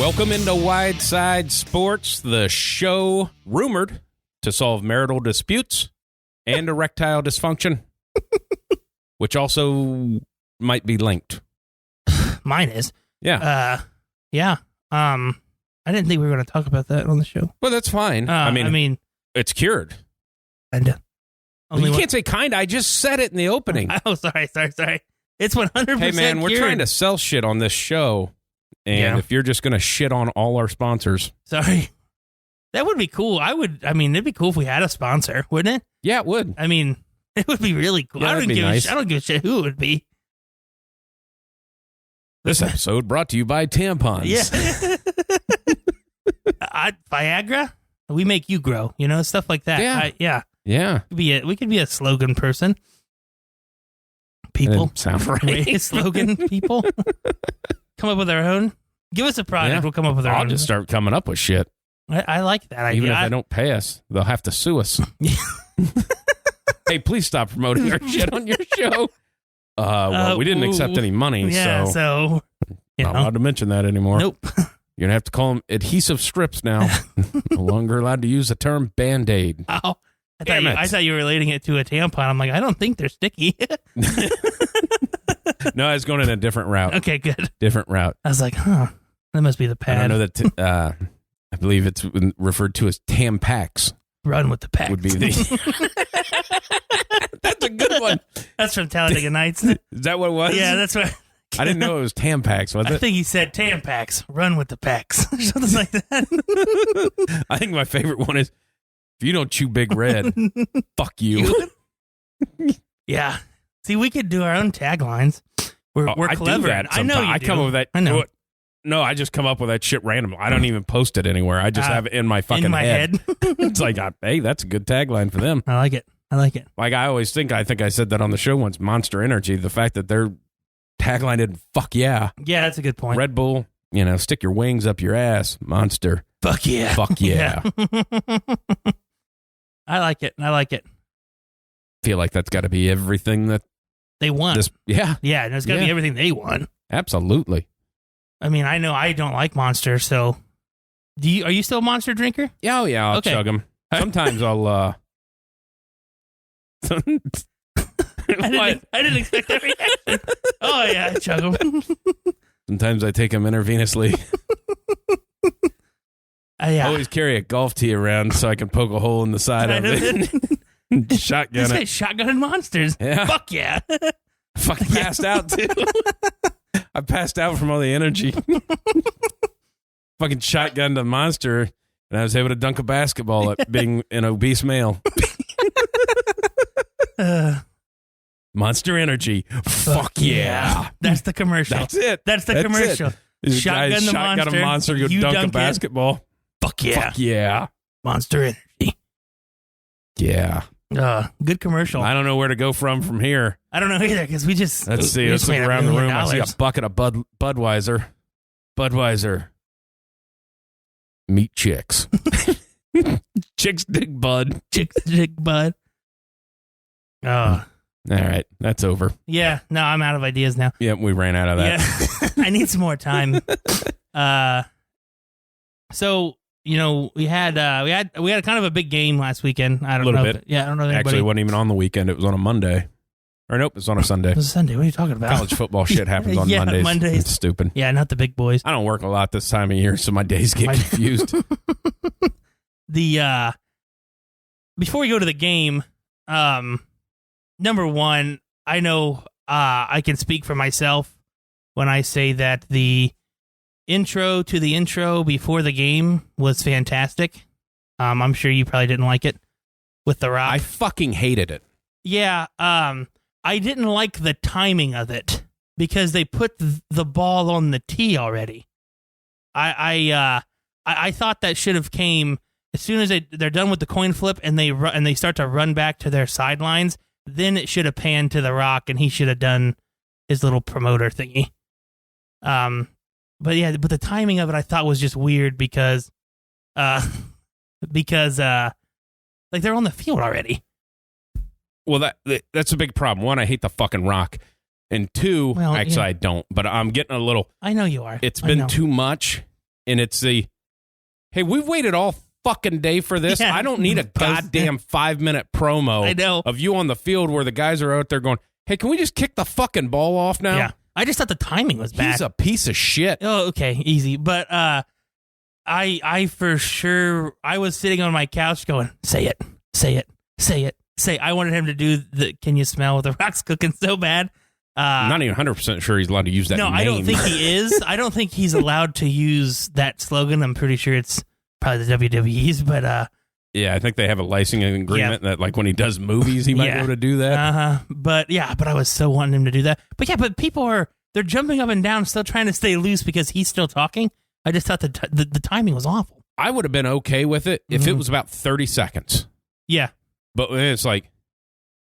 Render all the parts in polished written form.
Welcome into Wideside Sports, the show rumored to solve marital disputes and erectile dysfunction, which also might be linked. Mine is. Yeah. Yeah. I didn't think we were going to talk about that on the show. Well, that's fine. I mean, it's cured. And you can't say kind. I just said it in the opening. Oh, sorry. It's 100% Hey, man, we're cured. trying to sell shit on this show. And if you're just going to shit on all our sponsors. Sorry. That would be cool. It'd be cool if we had a sponsor, wouldn't it? Yeah, it would. I mean, it would be really cool. Yeah, I don't give a shit who it would be. This episode brought to you by tampons. Yeah. Viagra? We make you grow, stuff like that. Yeah. We could be a slogan person. People. Sound right. Slogan people. Come up with our own. Give us a product. Yeah. We'll come up with our own. I'll just start coming up with shit. I like that idea. Even if they don't pay us, they'll have to sue us. Hey, please stop promoting our shit on your show. We didn't accept any money, so not allowed to mention that anymore. Nope. You're going to have to call them adhesive strips now. No longer allowed to use the term Band-Aid. Oh, I thought you were relating it to a tampon. I'm like, I don't think they're sticky. No, I was going in a different route. Okay, good. Different route. I was like, that must be the pad. I know that, I believe it's referred to as Tampax. Run with the pack. Would be the... That's a good one. That's from Talladega Nights. Is that what it was? Yeah, that's right. I didn't know it was Tampax, was it? I think he said Tampax. Run with the packs. Something like that. I think my favorite one is, if you don't chew Big Red, fuck you. Yeah. See, we could do our own taglines. We're clever. I know you do. I come up with that. I know. No, I just come up with that shit randomly. I don't even post it anywhere. I just have it in my fucking head. It's like, hey, that's a good tagline for them. I like it. Like I always think I said that on the show once, Monster Energy, the fact that their tagline did fuck yeah. Yeah, that's a good point. Red Bull, stick your wings up your ass, Monster. Fuck yeah. Fuck yeah. I like it. Feel like that's got to be everything that they want. Yeah, and it's got to be everything they want. Absolutely. I mean, I know I don't like Monster, so are you still a Monster drinker? Yeah, I'll chug them. Sometimes I'll I didn't expect that reaction. Oh yeah, I chug them. Sometimes I take them intravenously. I always carry a golf tee around so I can poke a hole in the side of it. Shotgun it. Shotgun monsters. Yeah. Fuck yeah. Fucking passed out too. I passed out from all the energy. Fucking shotgunned a monster, and I was able to dunk a basketball at being an obese male. Monster Energy. Fuck yeah. That's the commercial. That's it. That's the commercial. Shotgun a monster, you dunk a basketball. Fuck yeah. Fuck yeah. Monster Energy. Yeah. Good commercial. I don't know where to go from here. I don't know either, because we just... Let's see. Let's look around the room. I see a bucket of Budweiser. Meet chicks. Chicks dig Bud. Chicks dig Bud. All right. That's over. Yeah. No, I'm out of ideas now. Yeah, we ran out of that. Yeah. I need some more time. So... we had kind of a big game last weekend. I don't know. A little bit. I don't know. Actually, it wasn't even on the weekend. It was on a Monday. Or nope, it was on a Sunday. It was a Sunday. What are you talking about? College football shit happens on Mondays. It's stupid. Yeah, not the big boys. I don't work a lot this time of year, so my days get confused. Before we go to the game, number one, I know I can speak for myself when I say that the intro to the intro before the game was fantastic. I'm sure you probably didn't like it with The Rock. I fucking hated it. Yeah, I didn't like the timing of it because they put the ball on the tee already. I thought that should have came as soon as they're done with the coin flip and they start to run back to their sidelines. Then it should have panned to The Rock and he should have done his little promoter thingy. But the timing of it I thought was just weird because like they're on the field already. Well, that's a big problem. One, I hate the fucking Rock. And two, I don't, but I'm getting a little... I know you are. It's been too much. and it's the, hey, we've waited all fucking day for this. Yeah. I don't need a goddamn 5-minute promo I know. of you on the field where the guys are out there going, hey, can we just kick the fucking ball off now? Yeah. I just thought the timing was bad. He's a piece of shit. Oh, okay, easy. But I for sure, I was sitting on my couch going, say it. I wanted him to do the "Can you smell what the Rock's cooking" so bad. I'm not even 100% sure he's allowed to use that No, name. I don't think he is. I don't think he's allowed to use that slogan. I'm pretty sure it's probably the WWE's, but yeah, I think they have a licensing agreement that, like, when he does movies, he might be able to do that. But I was so wanting him to do that. But people they're jumping up and down, still trying to stay loose because he's still talking. I just thought the timing was awful. I would have been okay with it if it was about 30 seconds. Yeah. But it's like,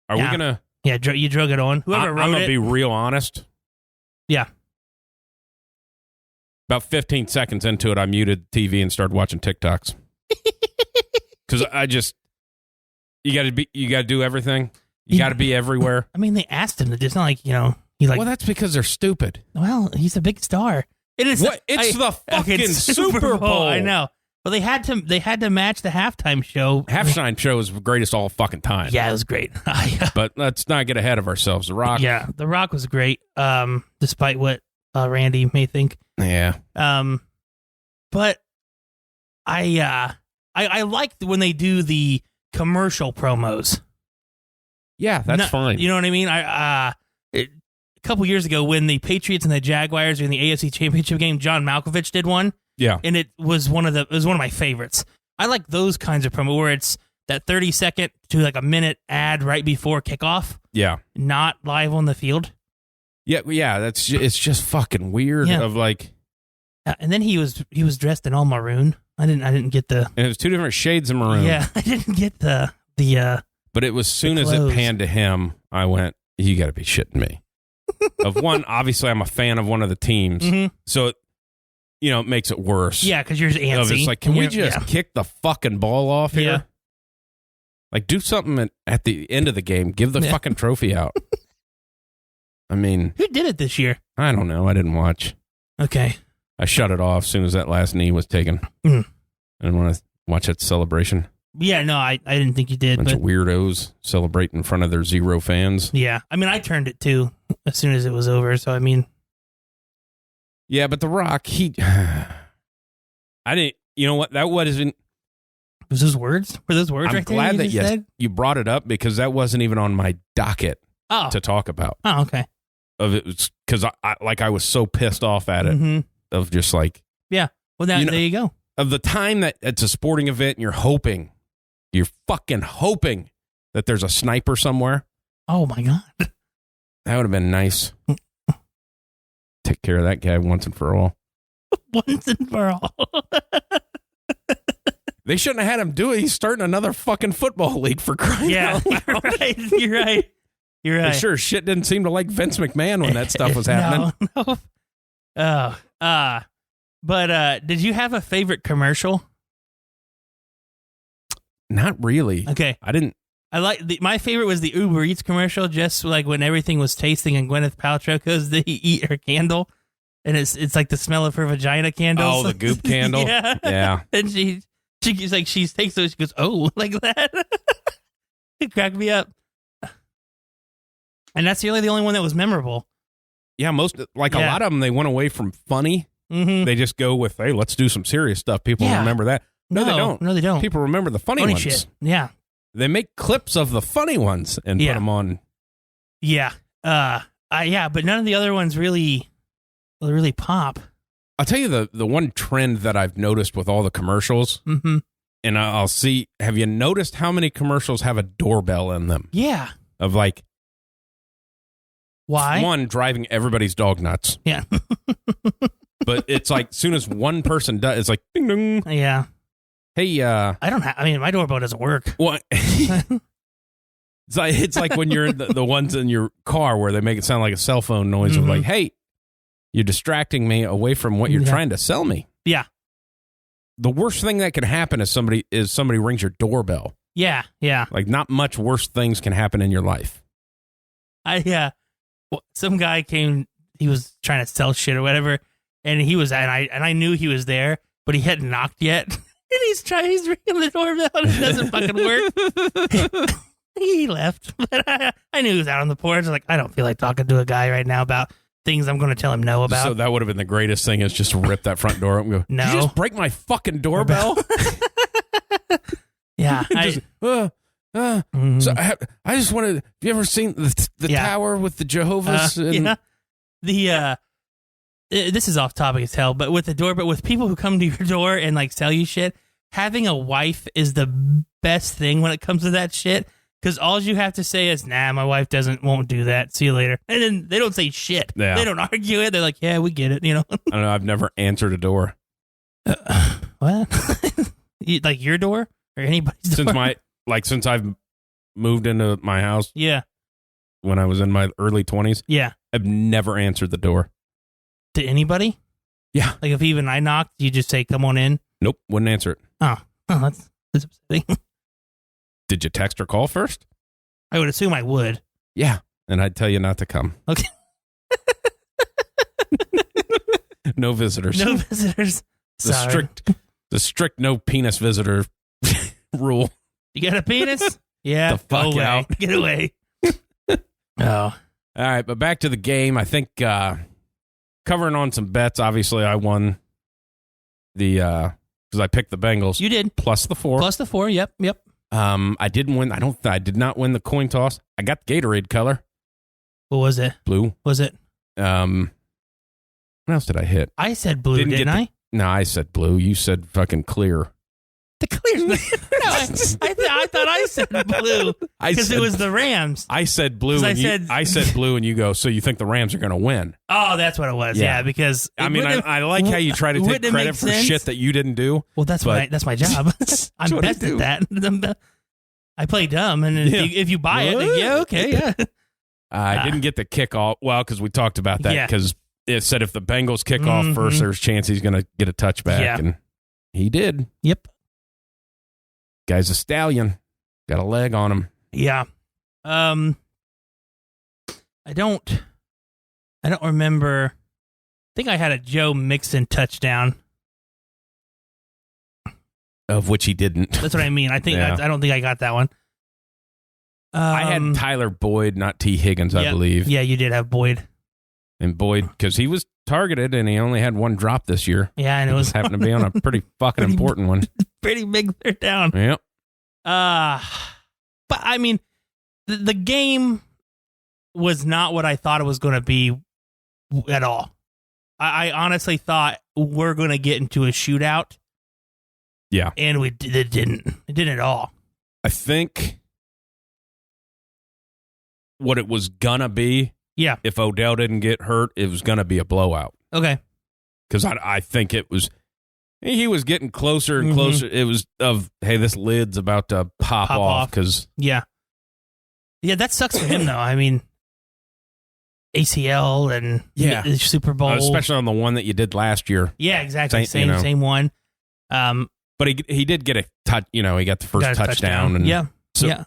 are we going to... Yeah, you drug it on. Whoever wrote it... I'm going to be real honest. Yeah. About 15 seconds into it, I muted the TV and started watching TikToks. Because you got to do everything. You got to be everywhere. I mean, they asked him to do. It's not like, he's like... Well, that's because they're stupid. Well, he's a big star. It is. What? It's the fucking Super Bowl. I know. Well, they had to match the halftime show. Halftime show is the greatest all fucking time. Yeah, it was great. But let's not get ahead of ourselves. The Rock. Yeah, The Rock was great. Despite what Randy may think. Yeah. But I like when they do the commercial promos. Yeah, that's fine. You know what I mean? A couple years ago when the Patriots and the Jaguars were in the AFC Championship game, John Malkovich did one. Yeah. And it was one of my favorites. I like those kinds of promo where it's that 30-second to like a minute ad right before kickoff. Yeah. Not live on the field. Yeah, it's just fucking weird of like. And then he was dressed in all maroon. I didn't get the. And it was two different shades of maroon. Yeah, I didn't get the. But it was soon as it panned to him, I went, you got to be shitting me. Of one, obviously, I'm a fan of one of the teams, so it makes it worse. Yeah, because you're antsy. It's like, can we just kick the fucking ball off here? Yeah. Like, do something at the end of the game. Give the fucking trophy out. I mean, who did it this year? I don't know. I didn't watch. Okay. I shut it off as soon as that last knee was taken. I didn't want to watch that celebration. Yeah, no, I didn't think you did. Bunch of weirdos celebrate in front of their zero fans. Yeah, I mean, I turned it too as soon as it was over. So I mean, yeah, but The Rock, I didn't. You know what? That wasn't. Was those words? Were those words? I'm right glad there that you brought it up because that wasn't even on my docket to talk about. Oh, okay. Of it was because I was so pissed off at it of just like yeah. Well, there you go. Of the time that it's a sporting event and you're fucking hoping that there's a sniper somewhere. Oh my God. That would have been nice. Take care of that guy once and for all. Once and for all. They shouldn't have had him do it. He's starting another fucking football league for crying out loud. You're right. You're right. They sure shit didn't seem to like Vince McMahon when that stuff was happening. No. But did you have a favorite commercial? Not really. Okay. I didn't. My favorite was the Uber Eats commercial, just like when everything was tasting and Gwyneth Paltrow goes to eat her candle, and it's like the smell of her vagina candles. Oh, the goop candle. Yeah. And she takes those. She goes, oh, like that. It cracked me up. And that's the only one that was memorable. Yeah, a lot of them, they went away from funny. They just go with, hey, let's do some serious stuff. People remember that. No, they don't. No, they don't. People remember the funny ones. Shit. Yeah. They make clips of the funny ones and put them on. Yeah. But none of the other ones really pop. I'll tell you the one trend that I've noticed with all the commercials, and I'll see, have you noticed how many commercials have a doorbell in them? Yeah. Of like, why? One, driving everybody's dog nuts. Yeah. But it's like, as soon as one person does, it's like, ding, ding. Yeah. Hey, my doorbell doesn't work. What? It's like when you're the ones in your car where they make it sound like a cell phone noise of like, hey, you're distracting me away from what you're trying to sell me. Yeah. The worst thing that can happen is somebody rings your doorbell. Yeah. Yeah. Like, not much worse things can happen in your life. Some guy came, he was trying to sell shit or whatever, and I knew he was there, but he hadn't knocked yet. And he's ringing the doorbell and it doesn't fucking work. He left. But I knew he was out on the porch. I was like, I don't feel like talking to a guy right now about things I'm going to tell him no about. So that would have been the greatest thing, is just to rip that front door up and go, no. Did you just break my fucking doorbell? Yeah. So I just wanted, have you ever seen the tower with the Jehovah's? Yeah. This is off topic as hell, but with the door, but with people who come to your door and like sell you shit, having a wife is the best thing when it comes to that shit. Because all you have to say is, nah, my wife won't do that. See you later. And then they don't say shit. Yeah. They don't argue it. They're like, yeah, we get it. You know? I don't know. I've never answered a door. What? Like your door or anybody's door? Since I've moved into my house. Yeah. When I was in my early 20s. Yeah. I've never answered the door. To anybody? Yeah. Like if even I knocked, you just say, come on in? Nope. Wouldn't answer it. Oh, that's upsetting. Did you text or call first? I would assume I would. Yeah. And I'd tell you not to come. Okay. No visitors. No visitors. The strict no penis visitor rule. You got a penis? Yeah. The fuck away. out. Get away. Oh. All right, but back to the game. I think covering on some bets, obviously I won the because I picked the Bengals. You did. Plus the 4. Plus the 4, yep. I didn't win. I did not win the coin toss. I got the Gatorade color. What was it? Blue. Was it? What else did I hit? I said blue, didn't I? No, I said blue. You said fucking clear. The clear. No, I thought I said blue because it was the Rams. I said blue. I said blue, and you go, so you think the Rams are going to win? Oh, that's what it was. Yeah, because I like how you try to take credit for shit that you didn't do. Well, that's my job. I'm best at that. I play dumb, and if you buy it, then okay, yeah. I didn't get the kickoff. Well, because we talked about that because it said if the Bengals kick off first, there's a chance he's going to get a touchback, and he did. Yep. Guy's a stallion. Got a leg on him. Yeah. I don't remember. I think I had a Joe Mixon touchdown. Of which he didn't. That's what I mean. I think I don't think I got that one. I had Tyler Boyd, not T. Higgins, I believe. Yeah, you did have Boyd. And Boyd, because he was targeted and he only had one drop this year. Yeah, and it was happened to be on a pretty fucking important one. Pretty big third down. Yep. But I mean, the game was not what I thought it was going to be at all. I honestly thought we're going to get into a shootout. Yeah. And it didn't. It didn't at all. I think what it was going to be, if Odell didn't get hurt, it was going to be a blowout. Okay. Because I think it was, he was getting closer and closer. It was hey, this lid's about to pop off. Because Yeah, that sucks for him, though. I mean, ACL and the Super Bowl. Especially on the one that you did last year. Yeah, exactly. Same one. But he did get a touch. He got the first touchdown. And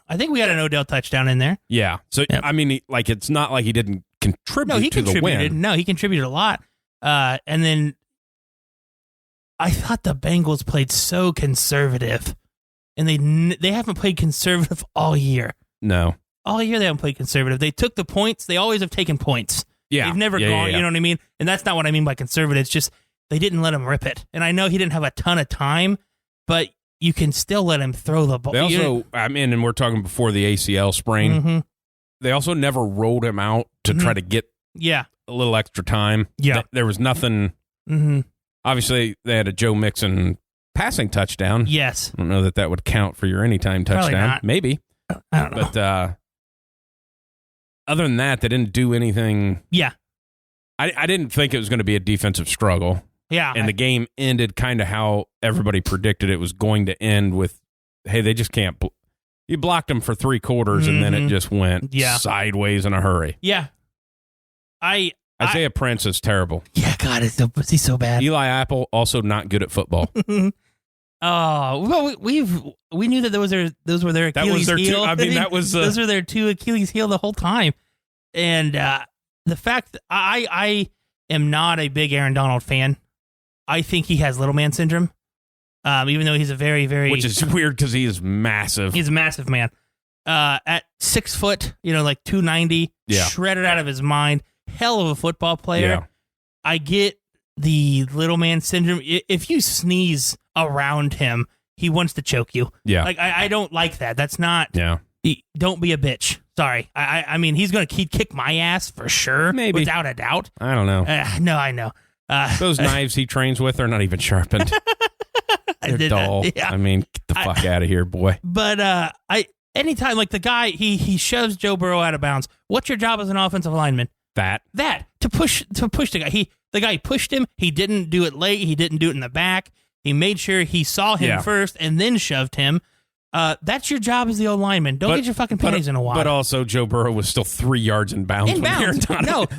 I think we had an Odell touchdown in there. Yeah. So, I mean, it's not like he didn't contribute to the win. No, he contributed a lot. And then I thought the Bengals played so conservative, and they haven't played conservative all year. No. All year they haven't played conservative. They took the points. They always have taken points. Yeah. They've never gone, you know what I mean? And that's not what I mean by conservative. It's just they didn't let him rip it. And I know he didn't have a ton of time, but you can still let him throw the ball. They also, and we're talking before the ACL sprain, they also never rolled him out to try to get a little extra time. Yeah. There was nothing. Obviously, they had a Joe Mixon passing touchdown. Yes. I don't know that would count for your anytime touchdown. Maybe. I don't know. But other than that, they didn't do anything. Yeah. I didn't think it was going to be a defensive struggle. Yeah. And the game ended kind of how everybody predicted it was going to end with, hey, they just can't. You blocked them for 3 quarters, and then it just went sideways in a hurry. Yeah. Isaiah Prince is terrible. Yeah, God, he's so bad. Eli Apple, also not good at football. Well, we knew that those were their Achilles heel. Those were their 2 Achilles heel the whole time. And the fact that I am not a big Aaron Donald fan. I think he has little man syndrome. Even though he's a very, very... Which is weird because he is massive. He's a massive man. At 6 foot, like 290, shredded out of his mind, hell of a football player. Yeah. I get the little man syndrome. If you sneeze around him, he wants to choke you. Yeah. Like, I don't like that. That's not... Yeah. Don't be a bitch. Sorry. I mean, he's going to kick my ass for sure. Maybe. Without a doubt. I don't know. No, I know. Those knives he trains with are not even sharpened. They're dull. Yeah. I mean, get the fuck out of here, boy. But anytime, like the guy, he shoves Joe Burrow out of bounds. What's your job as an offensive lineman? That to push the guy. The guy pushed him. He didn't do it late. He didn't do it in the back. He made sure he saw him first and then shoved him. That's your job as the old lineman. Don't get your fucking panties in a wad. But also, Joe Burrow was still 3 yards in bounds. Donald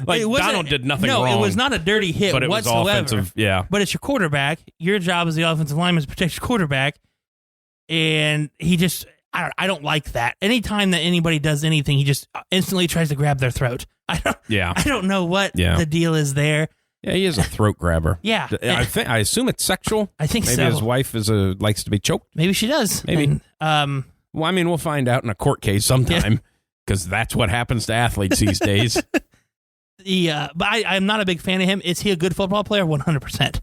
did nothing wrong. No, it was not a dirty hit but it whatsoever. was offensive, yeah. But it's your quarterback. Your job as the offensive lineman is to protect your quarterback. And he just, I don't like that. Anytime that anybody does anything, he just instantly tries to grab their throat. I don't know what the deal is there. Yeah, he is a throat grabber. Yeah. I assume it's sexual. I think Maybe so. his wife likes to be choked. Maybe she does. Maybe. And, well, I mean, we'll find out in a court case sometime because that's what happens to athletes these days. But I'm not a big fan of him. Is he a good football player? 100%.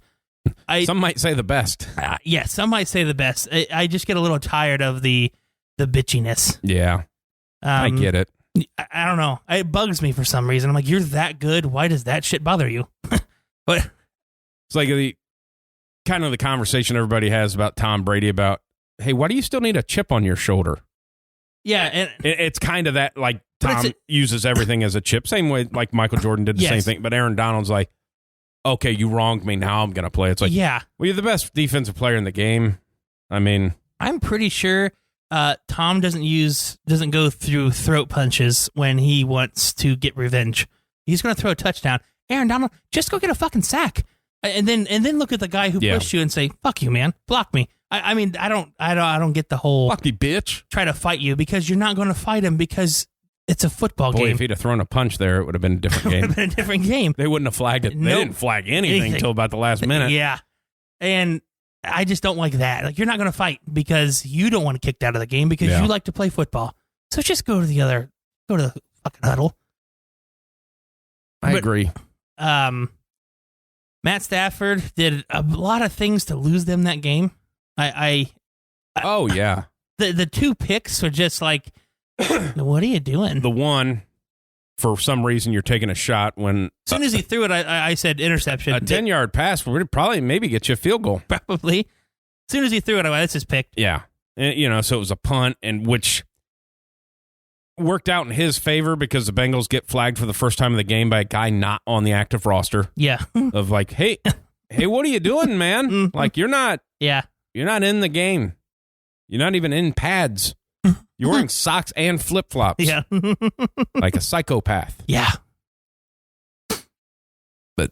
Some might say the best. Yes, some might say the best. I just get a little tired of the bitchiness. Yeah, I get it. I don't know. It bugs me for some reason. I'm like, you're that good. Why does that shit bother you? But it's like the conversation everybody has about Tom Brady about, hey, why do you still need a chip on your shoulder? Yeah, and it's kind of that, like, Tom uses everything as a chip. Same way, like Michael Jordan did the same thing. But Aaron Donald's like, okay, you wronged me. Now I'm going to play. It's like, well, you're the best defensive player in the game. I mean, I'm pretty sure Tom doesn't go through throat punches when he wants to get revenge. He's going to throw a touchdown. Aaron Donald, just go get a fucking sack, and then look at the guy who pushed you and say, "Fuck you, man, block me." I mean, I don't get the whole "fuck me, bitch." Try to fight you because you're not going to fight him because it's a football game. If he'd have thrown a punch there, it would have been a different game. It would have been a different game. They wouldn't have flagged it. They didn't flag anything until about the last minute. Yeah, and I just don't like that. Like, you're not going to fight because you don't want to kicked out of the game because you like to play football. So just go to the fucking huddle. I agree. Matt Stafford did a lot of things to lose them that game. Oh yeah. The 2 picks are just like, what are you doing? The one, for some reason, you're taking a shot when... As soon as he threw it, I said interception. A 10-yard pass would probably maybe get you a field goal. Probably. As soon as he threw it, I went, this is picked. Yeah. And, so it was a punt, and which worked out in his favor because the Bengals get flagged for the first time in the game by a guy not on the active roster. Yeah. Of like, hey, what are you doing, man? Mm-hmm. Like, you're not in the game. You're not even in pads. You're wearing socks and flip-flops. Yeah. Like a psychopath. Yeah. But,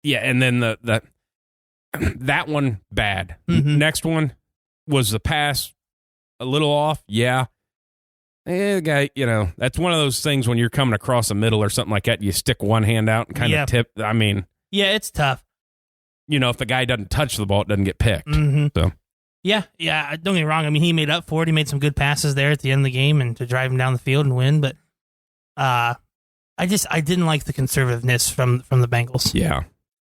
yeah, and then that one, bad. Mm-hmm. Next one was the pass, a little off. Yeah. The guy, that's one of those things when you're coming across the middle or something like that, you stick one hand out and kind of tip. I mean. Yeah, it's tough. If the guy doesn't touch the ball, it doesn't get picked. Mm-hmm. So. Yeah, don't get me wrong. I mean, he made up for it. He made some good passes there at the end of the game and to drive him down the field and win. But I didn't like the conservativeness from the Bengals. Yeah.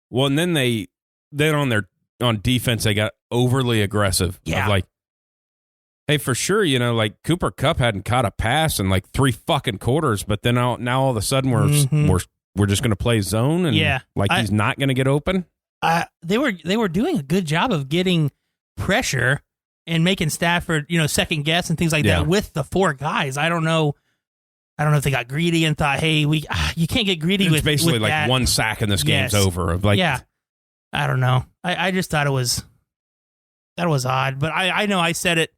Well, and then on defense, they got overly aggressive. Yeah. Of like, hey, for sure, like Cooper Kupp hadn't caught a pass in like 3 fucking quarters, but then now all of a sudden we're just going to play zone and he's not going to get open. They were doing a good job of getting pressure and making Stafford, second guess and things like that with the 4 guys. I don't know if they got greedy and thought, hey, you can't get greedy with basically with like that. 1 sack and this game's over. Of like, I don't know. I just thought that was odd. But I know I said it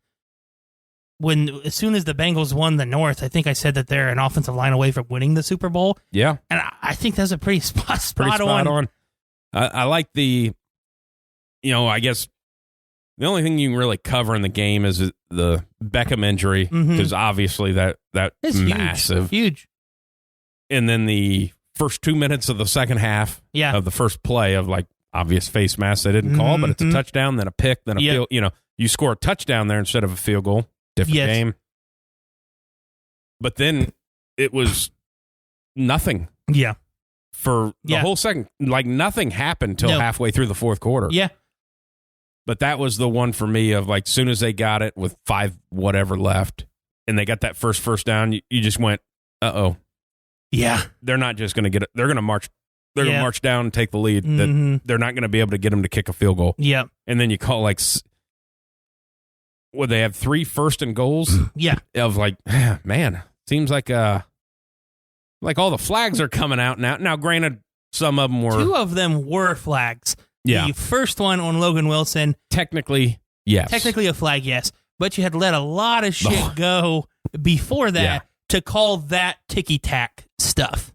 as soon as the Bengals won the North. I think I said that they're an offensive line away from winning the Super Bowl. Yeah, and I think that's a pretty spot on. I like the, I guess the only thing you can really cover in the game is the Beckham injury, because obviously that's massive. Huge. And then the first 2 minutes of the second half of the first play of like, obvious face mask they didn't call, but it's a touchdown, then a pick, then a field. You score a touchdown there instead of a field goal. Different game. But then it was nothing. Yeah. For the whole second, like nothing happened till halfway through the fourth quarter. Yeah. But that was the one for me of like, as soon as they got it with 5 whatever left, and they got that first down, you just went, uh-oh. Yeah. They're not just going to get it. They're going to march. They're going to march down and take the lead. That they're not going to be able to get them to kick a field goal. Yeah. And then you call like, they have 3 first and goals? Yeah. Of like, man, seems like all the flags are coming out now. Now, granted, some of them were. 2 of them were flags. Yeah. The first one on Logan Wilson. Technically, yes. Technically a flag, yes. But you had let a lot of shit go before that to call that ticky-tack stuff.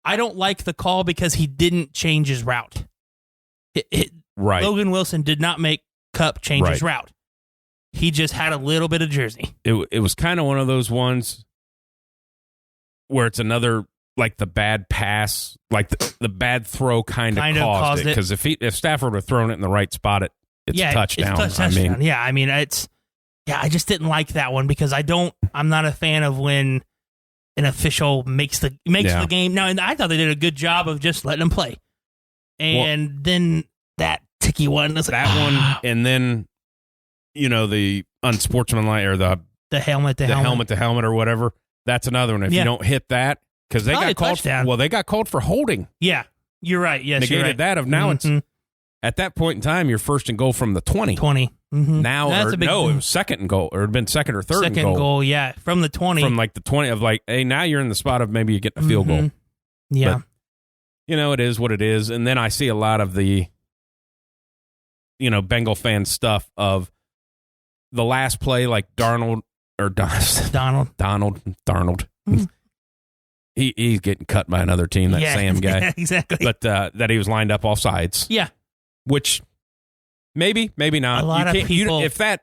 I don't like the call because he didn't change his route. Right. Logan Wilson did not make Kupp change his route. He just had a little bit of jersey. It was kind of one of those ones where it's another, like the bad pass, like the bad throw kind of caused it. Because if Stafford would have thrown it in the right spot, it's a touchdown. It's a touchdown. I just didn't like that one because I'm not a fan of when an official makes the game. Now, and I thought they did a good job of just letting them play. And then that ticky one. One, and then, the unsportsmanlike or the helmet to helmet or whatever. That's another one. If you don't hit that, because they got called. They got called for holding. Yeah, you're right. Yes, negated you're right. that of now. It's at that point in time, you're first and goal from the 20. 20. Mm-hmm. Now, it was second and goal, or it'd been second or third. Second goal, yeah, from the 20. From like the 20 of like, hey, now you're in the spot of maybe you get a field goal. Yeah, but, it is what it is. And then I see a lot of the, Bengal fan stuff of the last play, like Donald. He's getting cut by another team, that Sam guy. Yeah, exactly. But that he was lined up off sides. Yeah. Which maybe not. A lot of people. If that,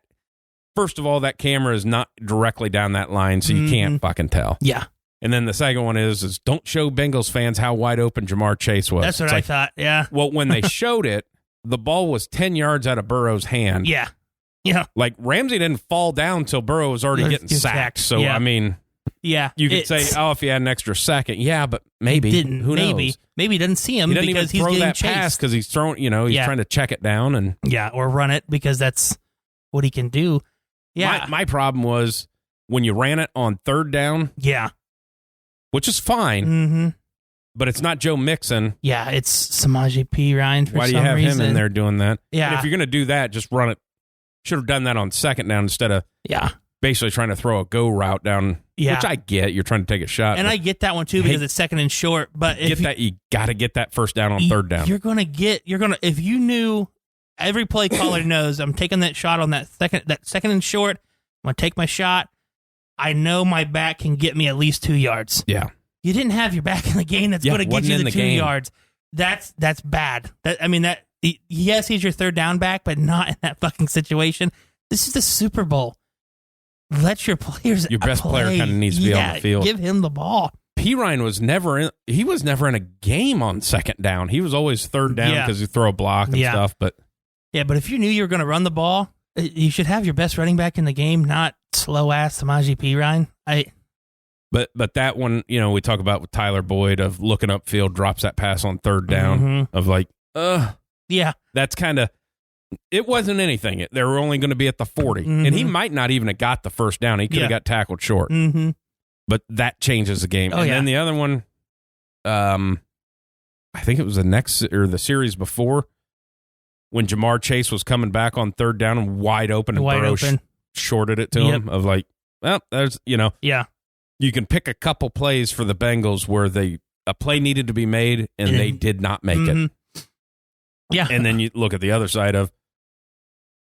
first of all, that camera is not directly down that line, so you can't fucking tell. Yeah. And then the second one is don't show Bengals fans how wide open Jamar Chase was. That's what I thought, yeah. Well, when they showed it, the ball was 10 yards out of Burrow's hand. Yeah. Yeah. Like, Ramsey didn't fall down until Burrow was already getting sacked. So, yeah. I mean, you could say, if you had an extra second. Yeah, but maybe. Who knows? Maybe he doesn't see him because he's getting chased. Pass because he's throwing, he's trying to check it down. Or run it because that's what he can do. Yeah. My problem was when you ran it on third down. Yeah. Which is fine. But it's not Joe Mixon. Yeah, it's Samaje P. Ryan for some reason. Why do you have him in there doing that? Yeah. And if you're going to do that, just run it. Should have done that on second down instead of basically trying to throw a go route down, which I get. You're trying to take a shot. And I get that one, too, because it's second and short. But you got to get that first down on third down. If you knew, every play caller knows, I'm taking that shot on that second and short, I'm going to take my shot. I know my back can get me at least 2 yards. Yeah. You didn't have your back in the game that's going to get you the 2 yards. That's bad. Yes, he's your third down back, but not in that fucking situation. This is the Super Bowl. Let your players Your best player kind of needs to be on the field. Give him the ball. P. Ryan was never in a game on second down. He was always third down because you throw a block and stuff. But if you knew you were going to run the ball, you should have your best running back in the game, not slow-ass Samaje P. Ryan. But that one, we talk about with Tyler Boyd of looking upfield, drops that pass on third down of like, yeah. That's kind of, it wasn't anything. They were only going to be at the 40. And he might not even have got the first down. He could have got tackled short. But that changes the game. Then the other one, I think it was the series before, when Jamar Chase was coming back on third down and wide open, and Burrow shorted it to him of like, well, there's, you can pick a couple plays for the Bengals where a play needed to be made and they did not make it. Yeah. And then you look at the other side of,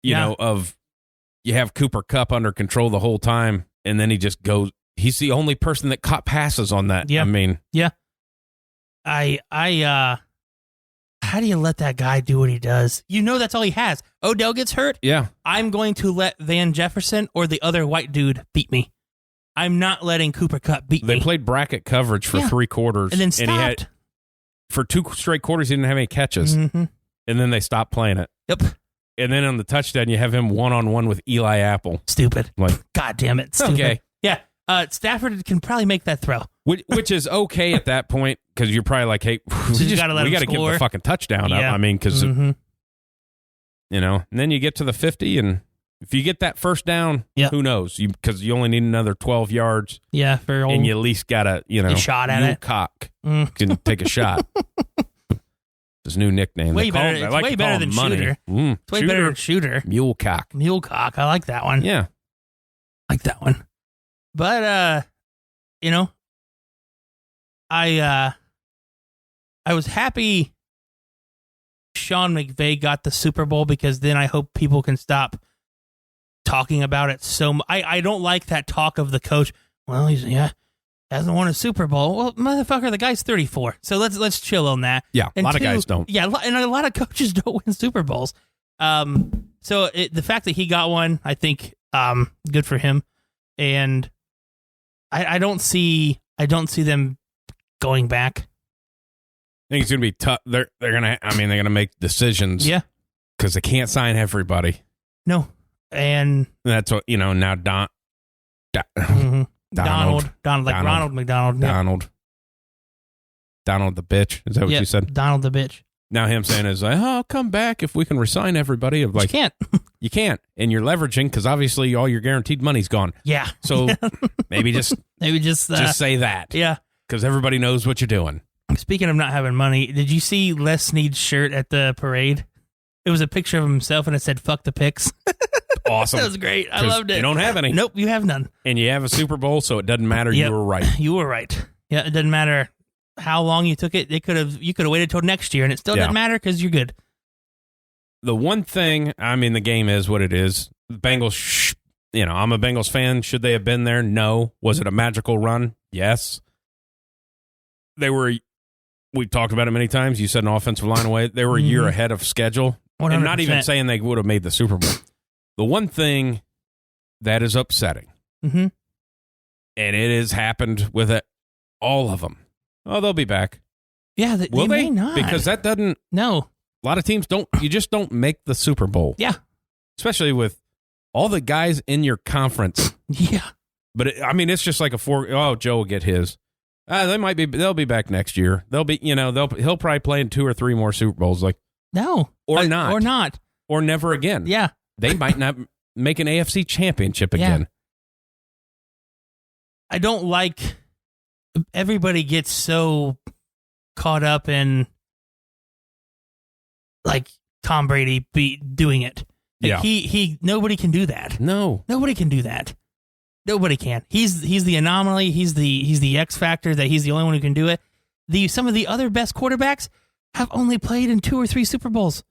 you have Cooper Kupp under control the whole time, and then he just goes. He's the only person that caught passes on that. Yeah. I mean, how do you let that guy do what he does? That's all he has. Odell gets hurt. Yeah. I'm going to let Van Jefferson or the other white dude beat me. I'm not letting Cooper Kupp beat me. They played bracket coverage for 3 quarters. And then stopped. And he had, for 2 straight quarters, he didn't have any catches. and then they stop playing it. Yep. And then on the touchdown, you have him one-on-one with Eli Apple. Stupid. Like, God damn it. Stupid. Okay. Yeah. Stafford can probably make that throw. Which is okay at that point, because you're probably like, hey, we got to give the fucking touchdown up. I mean, because, you know, and then you get to the 50, and if you get that first down, who knows? Because you only need another 12 yards. Yeah. And you at least got a shot at it. Cock can take a shot. His new nickname. Way better, it's way better than Shooter. It's way better than Shooter. Mule Cock. I like that one. Yeah. I like that one. But, you know, I was happy Sean McVay got the Super Bowl, because then I hope people can stop talking about it so much. I don't like that talk of the coach. Well, hasn't won a Super Bowl. Well, motherfucker, the guy's 34. So let's chill on that. Yeah, and a lot of guys don't. Yeah, and a lot of coaches don't win Super Bowls. So the fact that he got one, I think, good for him. And I don't see them going back. I think it's gonna be tough. They're gonna make decisions. Yeah, because they can't sign everybody. No, and that's what now. Donald, Ronald McDonald. Donald the bitch. Is that what you said? Donald the bitch. Now him saying is like, I'll come back if we can resign everybody. Like, you can't. You can't. And you're leveraging, because obviously all your guaranteed money's gone. Yeah. So maybe just say that. Yeah. Because everybody knows what you're doing. Speaking of not having money, did you see Les Snead's shirt at the parade? It was a picture of himself, and it said, fuck the picks. Awesome. That was great. I loved it. You don't have any. Nope, you have none. And you have a Super Bowl, so it doesn't matter. Yep. You were right. You were right. Yeah, it doesn't matter how long you took it. You could have waited till next year, and it still doesn't matter, because you're good. The one thing, the game is what it is. The Bengals, I'm a Bengals fan. Should they have been there? No. Was it a magical run? Yes. We've talked about it many times. You said an offensive line away. They were a year ahead of schedule. 100%. And not even saying they would have made the Super Bowl. The one thing that is upsetting, and it has happened with all of them. Oh, they'll be back. Yeah, will they? May not. Because that doesn't. No. A lot of teams don't. You just don't make the Super Bowl. Yeah. Especially with all the guys in your conference. Yeah. But it's just like Joe will get his. They'll be back next year. They'll be, he'll probably play in 2 or 3 more Super Bowls. Like, no. Or not. Or never again. Yeah. They might not make an AFC championship again. I don't like, everybody gets so caught up in, like, Tom Brady doing it. Like, nobody can do that. No. Nobody can do that. Nobody can. He's the anomaly. He's the X factor, that he's the only one who can do it. Some of the other best quarterbacks have only played in 2 or 3 Super Bowls.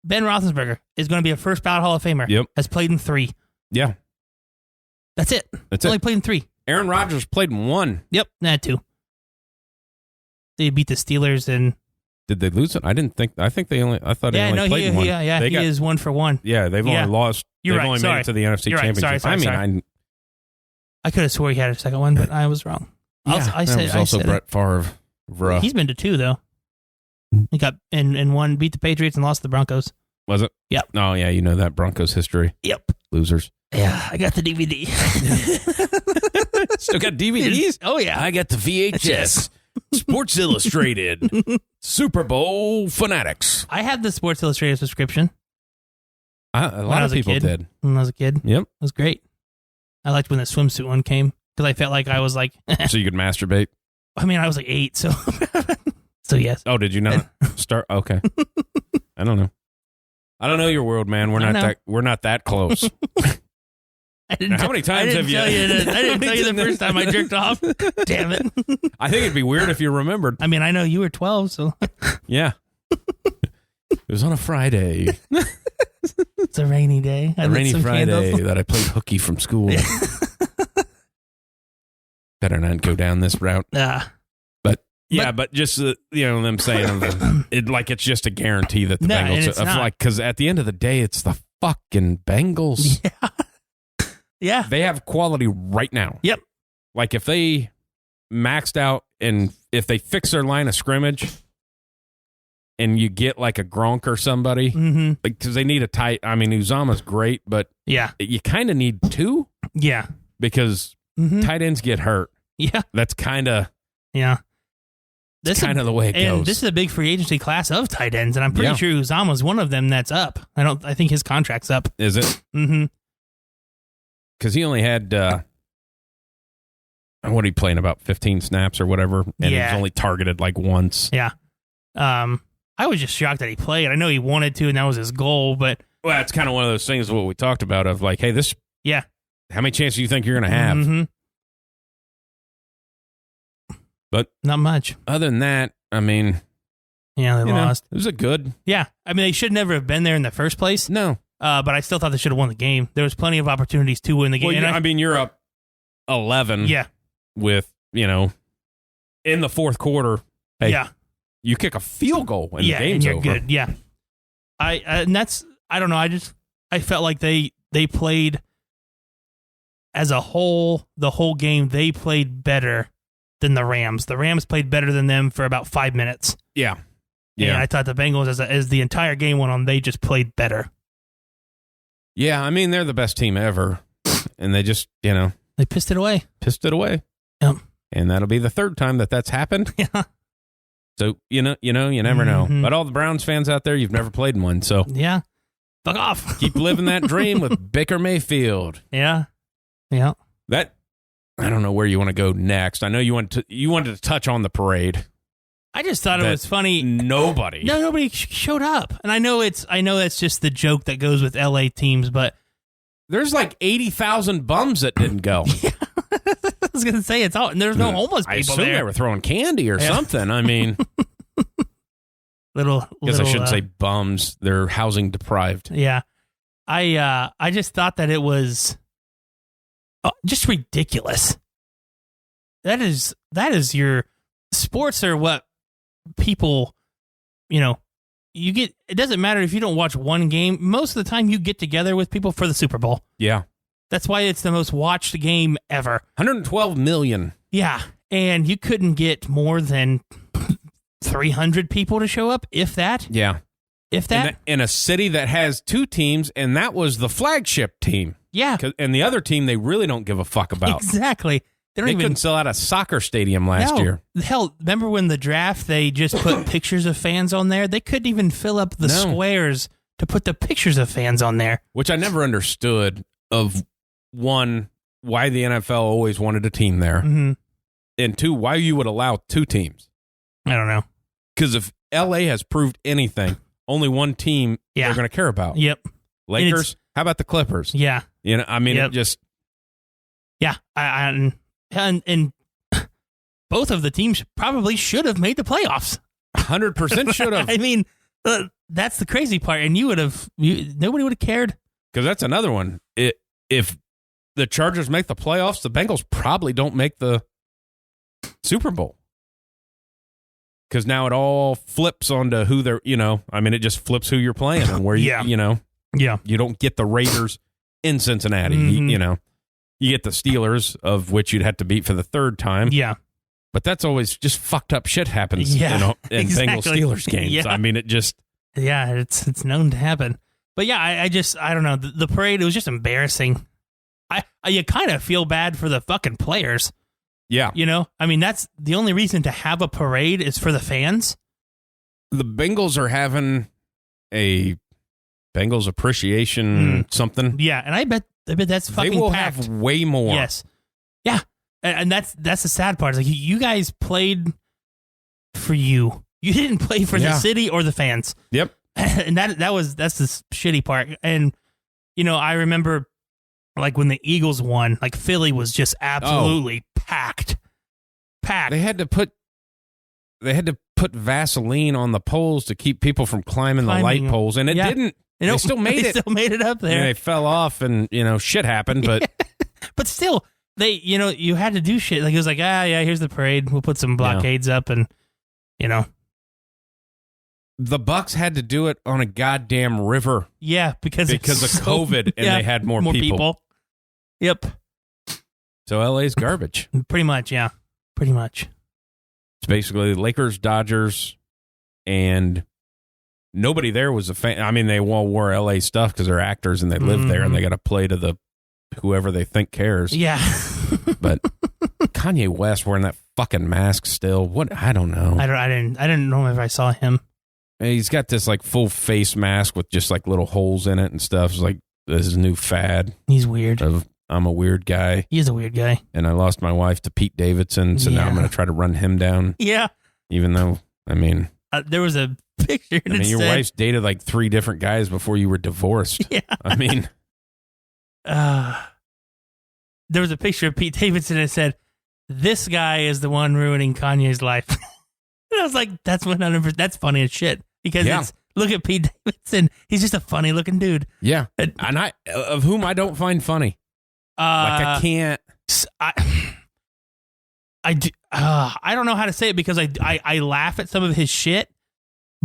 Ben Roethlisberger is going to be a first ballot Hall of Famer. Yep. Has played in 3. Yeah. That's it. Only played in 3. Aaron Rodgers played in 1. Yep. 2. They beat the Steelers and. Did they lose it? I didn't think. I think they only. I thought he only played in 1. Yeah. He is 1 for 1. Yeah, they've only lost. You're they've right. only made it to the NFC Championship. Sorry. I could have swore he had a second one, but I was wrong. I said was also Brett Favre. He's been to 2 though. He got in 1, beat the Patriots and lost the Broncos. Was it? Yep. Oh yeah, you know that Broncos history. Yep. Losers. Yeah, I got the DVD. Still got DVDs? Oh yeah, I got the VHS. Sports Illustrated. Super Bowl Fanatics. I had the Sports Illustrated subscription. A lot of people did. When I was a kid. Yep. It was great. I liked when the swimsuit one came, because I felt like I was like... So you could masturbate? I was like 8, so... So yes. Oh, did you not start? Okay. I don't know your world, man. We're not that close. How many times have you? I didn't tell you the first time I jerked off. Damn it. I think it'd be weird if you remembered. I know you were 12, so. Yeah. It was on a Friday. It's a rainy day. A rainy Friday that I played hooky from school. Better not go down this route. But just them saying it's just a guarantee that the Bengals because at the end of the day it's the fucking Bengals. Yeah. They have quality right now. Yep. Like if they maxed out and if they fix their line of scrimmage, and you get like a Gronk or somebody, because they need a tight. I mean, Uzama's great, but you kind of need two. Yeah, because tight ends get hurt. Yeah, that's kind of This kind of the way it goes. And this is a big free agency class of tight ends, and I'm pretty sure Uzama's one of them that's up. I think his contract's up. Is it? Mm-hmm. Because he only had what are he playing, about 15 snaps or whatever, and he was only targeted like once. Yeah. I was just shocked that he played. I know he wanted to, and that was his goal, but well, it's kind of one of those things what we talked about of like, hey, this. Yeah. How many chances do you think you're going to have? Mm-hmm. But not much. Other than that, I mean, yeah, they lost. It was a good. Yeah, I mean, they should never have been there in the first place. No, but I still thought they should have won the game. There was plenty of opportunities to win the game. Well, I mean, you're up 11. Yeah, with in the fourth quarter. Hey, you kick a field goal and the game's and you're over. Good. Yeah, and that's I don't know. I felt like they played as a whole. The whole game they played better than the Rams. The Rams played better than them for about 5 minutes. Yeah. And I thought the Bengals, as the entire game went on, they just played better. Yeah, I mean, they're the best team ever. And they just, they pissed it away. Yep. And that'll be the third time that's happened. Yeah. So, you never know. But all the Browns fans out there, you've never played in one. So, yeah. Fuck off. Keep living that dream with Baker Mayfield. Yeah. Yeah. I don't know where you want to go next. I know you wanted to touch on the parade. I just thought it was funny. Nobody showed up, and I know that's just the joke that goes with LA teams, but there's like 80,000 bums that didn't go. Yeah. I was gonna say it's all. And there's no homeless people I assume there. They were throwing candy or something. I mean, I guess I shouldn't say bums. They're housing deprived. Yeah, I just thought that it was just ridiculous. That is your sports are what people, you get. It doesn't matter if you don't watch one game. Most of the time, you get together with people for the Super Bowl. Yeah, that's why it's the most watched game ever. 112 million. Yeah, and you couldn't get more than 300 people to show up, if that. Yeah, if that. In a city that has two teams, and that was the flagship team. Yeah, and the other team they really don't give a fuck about. Exactly. They couldn't sell out a soccer stadium last year. Hell, remember when the draft, they just put pictures of fans on there? They couldn't even fill up the squares to put the pictures of fans on there. Which I never understood of, one, why the NFL always wanted a team there. Mm-hmm. And two, why you would allow two teams. I don't know. Because if LA has proved anything, only one team they're going to care about. Yep. Lakers, how about the Clippers? Yeah. I mean, it just... Yeah. And both of the teams probably should have made the playoffs. 100% should have. I mean, that's the crazy part. And nobody would have cared. Because that's another one. If the Chargers make the playoffs, the Bengals probably don't make the Super Bowl. Because now it all flips onto who they're, it just flips who you're playing and where you don't get the Raiders in Cincinnati. Mm-hmm. You get the Steelers, of which you'd have to beat for the third time. Yeah. But that's always just fucked up shit happens in exactly. Bengals-Steelers games. Yeah. I mean, it just... Yeah, it's known to happen. But yeah, I don't know. The parade, it was just embarrassing. You kind of feel bad for the fucking players. Yeah. I mean, that's the only reason to have a parade is for the fans. The Bengals are having a Bengals appreciation something. Yeah, and I bet that's fucking They will packed. have way more. Yes. Yeah. And that's the sad part. It's like you guys played for you. You didn't play for the city or the fans. Yep. And that's the shitty part. And I remember like when the Eagles won, like Philly was just absolutely packed. They had to put Vaseline on the poles to keep people from climbing the light poles, and it didn't. They still made it. Still made it up there. And they fell off, and shit happened. But but still, they you had to do shit. Like it was like here's the parade. We'll put some blockades up, and the Bucks had to do it on a goddamn river. Yeah, because of COVID, and they had more people. Yep. So LA's garbage. Pretty much, yeah. Pretty much. It's basically Lakers, Dodgers, and nobody there was a fan. I mean, they all wore LA stuff because they're actors and they live there and they got to play to the whoever they think cares. Yeah. But Kanye West wearing that fucking mask still. What? I don't know. I didn't know if I saw him. He's got this like full face mask with just like little holes in it and stuff. It's like this is a new fad. He's weird. I'm a weird guy. He is a weird guy. And I lost my wife to Pete Davidson, so now I'm going to try to run him down. Yeah. Even though, I mean... there was a picture. I mean, your wife's dated like 3 different guys before you were divorced. Yeah. I mean... there was a picture of Pete Davidson and it said, "This guy is the one ruining Kanye's life." And I was like, that's 100%. That's funny as shit. Because it's, look at Pete Davidson. He's just a funny looking dude. Yeah. And I, of whom I don't find funny. I can't. I don't know how to say it because I laugh at some of his shit,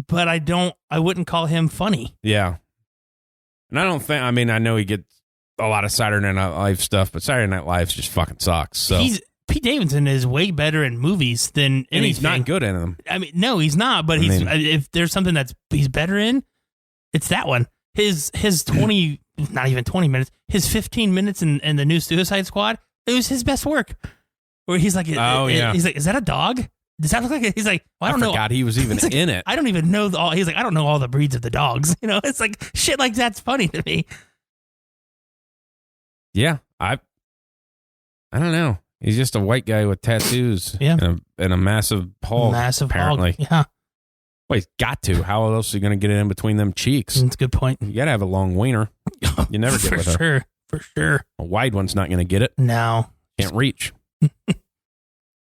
but I wouldn't call him funny. Yeah. And I don't think, I mean, I know he gets a lot of Saturday Night Live stuff, but Saturday Night Live just fucking sucks. So Pete Davidson is way better in movies than anything. And he's not good in them. I mean, no, he's not, but if there's something he's better in, it's that one. His 20, not even 20 minutes, his 15 minutes in the new Suicide Squad, it was his best work. Where he's like, he's like, is that a dog? Does that look like it? He's like, well, I don't know. I forgot he was even in it. I don't even know he's like, I don't know all the breeds of the dogs. You know, it's like shit like that's funny to me. Yeah, I don't know. He's just a white guy with tattoos. Yeah. And a massive hog. Apparently. Hog. Yeah. Well, he's got to. How else are you going to get it in between them cheeks? That's a good point. You got to have a long wiener. You never get with her. For sure. A wide one's not going to get it. No. Can't reach.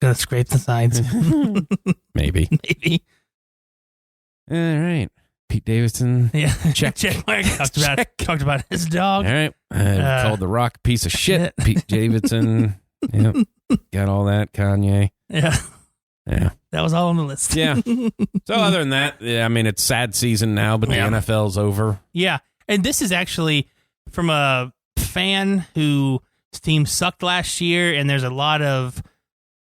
Gotta scrape the sides. Maybe. All right. Pete Davidson. Yeah. Check. Talked about his dog. All right. Called The Rock a piece of shit. Pete Davidson. Yep. Got all that. Kanye. Yeah. Yeah. That was all on the list. Yeah. So other than that, I mean, it's sad season now, but the NFL's over. Yeah. And this is actually from a fan whose team sucked last year, and there's a lot of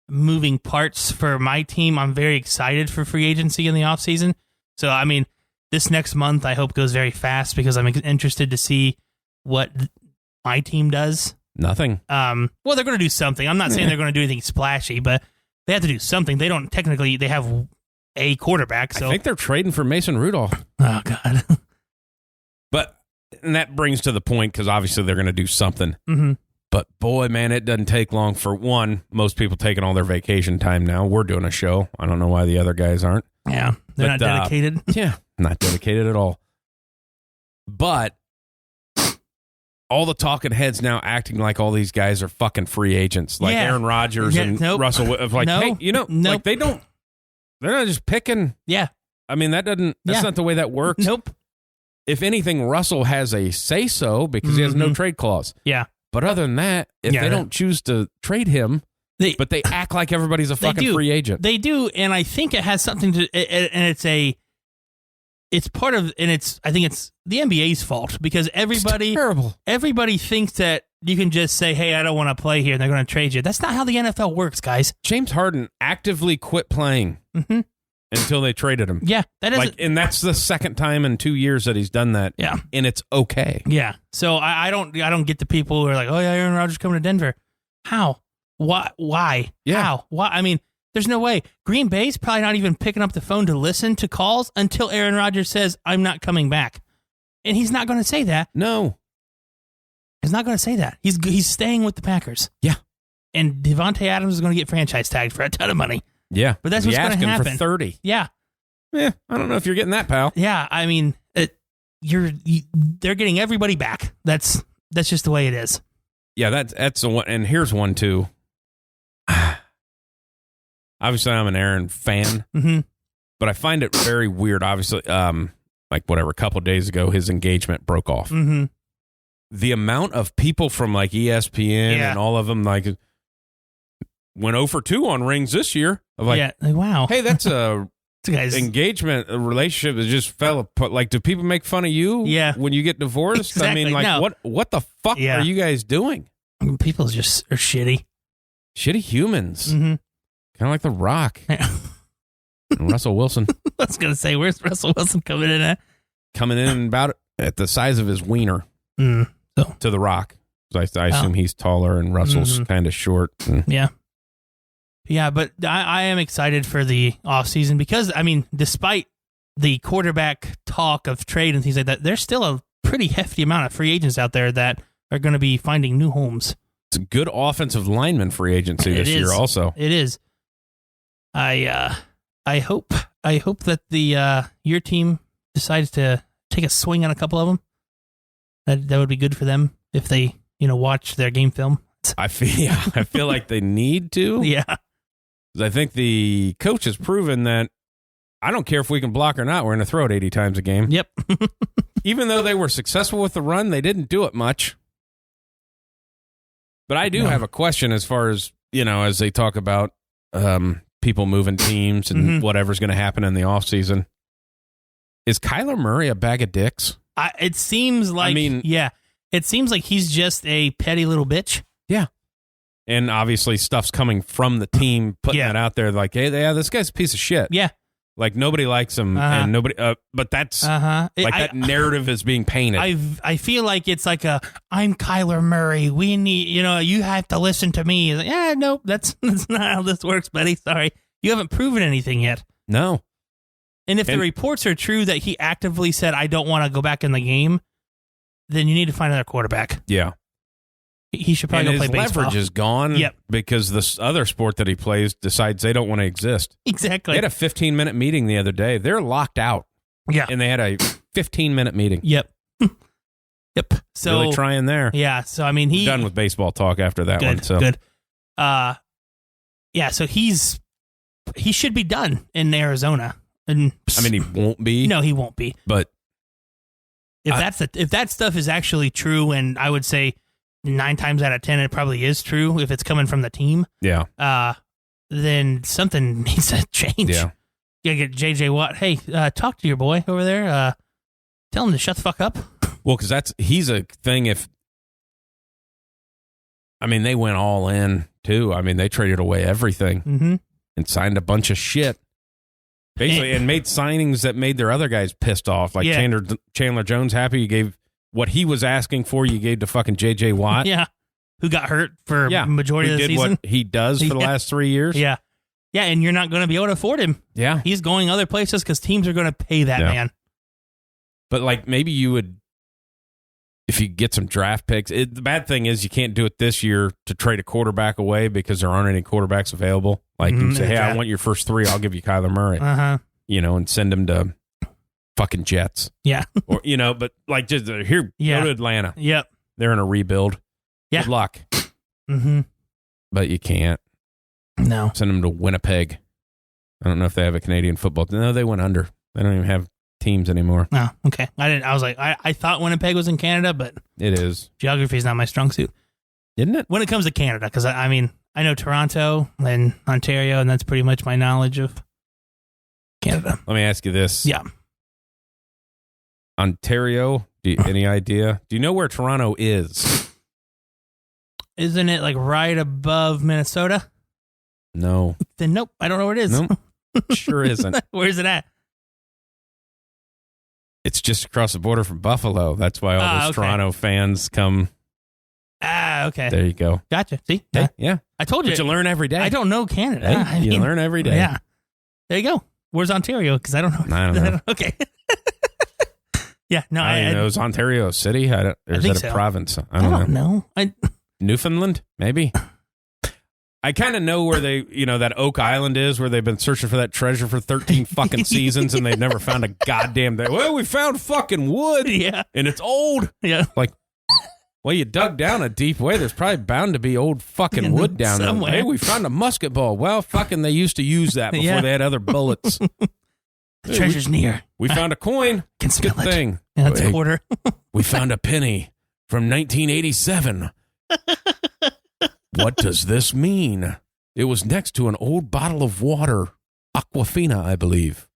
moving parts for my team. I'm very excited for free agency in the offseason. So, I mean, this next month I hope goes very fast because I'm interested to see what my team does. Nothing. Well, they're going to do something. I'm not saying they're going to do anything splashy, but they have to do something. They don't technically, they have a quarterback. So I think they're trading for Mason Rudolph. Oh, God. And that brings to the point because obviously they're going to do something. Mm-hmm. But boy, man, it doesn't take long for one. Most people taking all their vacation time now. We're doing a show. I don't know why the other guys aren't. Yeah, they're not dedicated. Yeah, not dedicated at all. But all the talking heads now acting like all these guys are fucking free agents, like Aaron Rodgers and Russell. Like, hey, like they're not just picking. Yeah, I mean that's not the way that works. Nope. If anything, Russell has a say so because he has no trade clause. Yeah. But other than that, if they don't choose to trade him, but they act like everybody's a fucking free agent. They do, and I think it has something to, and it's part of, and I think it's the NBA's fault because everybody thinks that you can just say, hey, I don't want to play here, and they're going to trade you. That's not how the NFL works, guys. James Harden actively quit playing until they traded him. Yeah, and that's the second time in 2 years that he's done that. Yeah, and it's okay. Yeah, so I don't get the people who are like, oh yeah, Aaron Rodgers coming to Denver. How? Why? Yeah. How? Why? I mean, there's no way. Green Bay's probably not even picking up the phone to listen to calls until Aaron Rodgers says, I'm not coming back. And he's not going to say that. No. He's not going to say that. He's staying with the Packers. Yeah. And Devontae Adams is going to get franchise tagged for a ton of money. Yeah. But that's what's going to happen. For 30. Yeah. Yeah. I don't know if you're getting that, pal. Yeah. I mean, they're getting everybody back. That's just the way it is. Yeah. That's the one. And here's one too. Obviously, I'm an Aaron fan, but I find it very weird. Obviously, like a couple days ago, his engagement broke off. Mm-hmm. The amount of people from like ESPN and all of them like went 0 for 2 on rings this year. Like, wow. Hey, that's a engagement, a relationship that just fell apart. Like, do people make fun of you? When you get divorced? Exactly. I mean, like, what the fuck are you guys doing? People just are shitty. Shitty humans. Mm-hmm. Kind of like The Rock. And Russell Wilson. I was going to say, where's Russell Wilson coming in at? coming in about at the size of his wiener So. to the Rock. So I assume he's taller and Russell's kind of short. Yeah. Yeah, but I am excited for the offseason because, I mean, despite the quarterback talk of trade and things like that, there's still a pretty hefty amount of free agents out there that are going to be finding new homes. It's a good offensive lineman free agency this year also. It is. I hope that the your team decides to take a swing on a couple of them. That would be good for them if they, watch their game film. I feel like they need to. Yeah. I think the coach has proven that I don't care if we can block or not, we're going to throw it 80 times a game. Yep. Even though they were successful with the run, they didn't do it much. But I do have a question as far as, as they talk about people moving teams and whatever's going to happen in the offseason. Is Kyler Murray a bag of dicks? It seems like, it seems like he's just a petty little bitch. Yeah. And obviously stuff's coming from the team, putting that out there like, hey, this guy's a piece of shit. Yeah. Like nobody likes him and nobody, but that's that narrative is being painted. I feel like it's like I'm Kyler Murray. We need, you have to listen to me. Like, yeah, nope, that's not how this works, buddy. Sorry. You haven't proven anything yet. No. And if the reports are true that he actively said, I don't want to go back in the game, then you need to find another quarterback. Yeah. He should probably go play baseball. His leverage is gone because this other sport that he plays decides they don't want to exist. Exactly. They had a 15-minute meeting the other day. They're locked out. Yeah. And they had a 15-minute meeting. Yep. Yep. So really trying there. Yeah. So, I mean, We're done with baseball talk after that one. So. Good. Yeah, so he should be done in Arizona. And I mean, he won't be. No, he won't be. But if that stuff is actually true, and I would say 9 times out of 10 it probably is true if it's coming from the team. Yeah. Then something needs to change. Yeah. You gotta get JJ Watt. Hey, talk to your boy over there. Tell him to shut the fuck up. Well, because he's a thing. They went all in too. I mean, they traded away everything and signed a bunch of shit. Basically, and made signings that made their other guys pissed off. Like Chandler Jones happy. You gave what he was asking for. You gave to fucking J.J. Watt. Yeah. Who got hurt for majority of the season. What he does for the last 3 years. Yeah. Yeah, and you're not going to be able to afford him. Yeah. He's going other places because teams are going to pay that man. But like maybe you would, if you get some draft picks. The bad thing is you can't do it this year to trade a quarterback away because there aren't any quarterbacks available. Like you say, hey, I want your first 3. I'll give you Kyler Murray. And send him to fucking Jets. Yeah. Or but like just here, go to Atlanta. Yep. They're in a rebuild. Yeah. Good luck. But you can't. No. Send them to Winnipeg. I don't know if they have a Canadian football. No, they went under. They don't even have teams anymore. Oh, okay. I was like, I thought Winnipeg was in Canada, but it is. Geography is not my strong suit. Isn't it? When it comes to Canada, because I know Toronto and Ontario, and that's pretty much my knowledge of Canada. Let me ask you this. Yeah. Ontario, any idea? Do you know where Toronto is? Isn't it like right above Minnesota? No. Then nope, I don't know where it is. Nope. Sure isn't. Where is it at? It's just across the border from Buffalo. That's why all those Toronto fans come. Okay. There you go. Gotcha. See? Yeah. I told you. But you learn every day. I don't know Canada. Hey, you learn every day. Yeah. There you go. Where's Ontario? Because I don't know. I don't know. Okay. Yeah. No, I don't know. Is Ontario a city? Or is that a province? I don't know. Newfoundland? Maybe. I kind of know where they, that Oak Island is, where they've been searching for that treasure for 13 fucking seasons, and they've never found a goddamn thing. Well, we found fucking wood. Yeah. And it's old. Yeah. Like, well, you dug down a deep way. There's probably bound to be old fucking wood down somewhere. there. Hey, we found a musket ball. Well, fucking they used to use that before they had other bullets. The treasure's near. We found a coin. Can smell Good thing. Yeah, that's a quarter. We found a penny from 1987. What does this mean? It was next to an old bottle of water. Aquafina, I believe.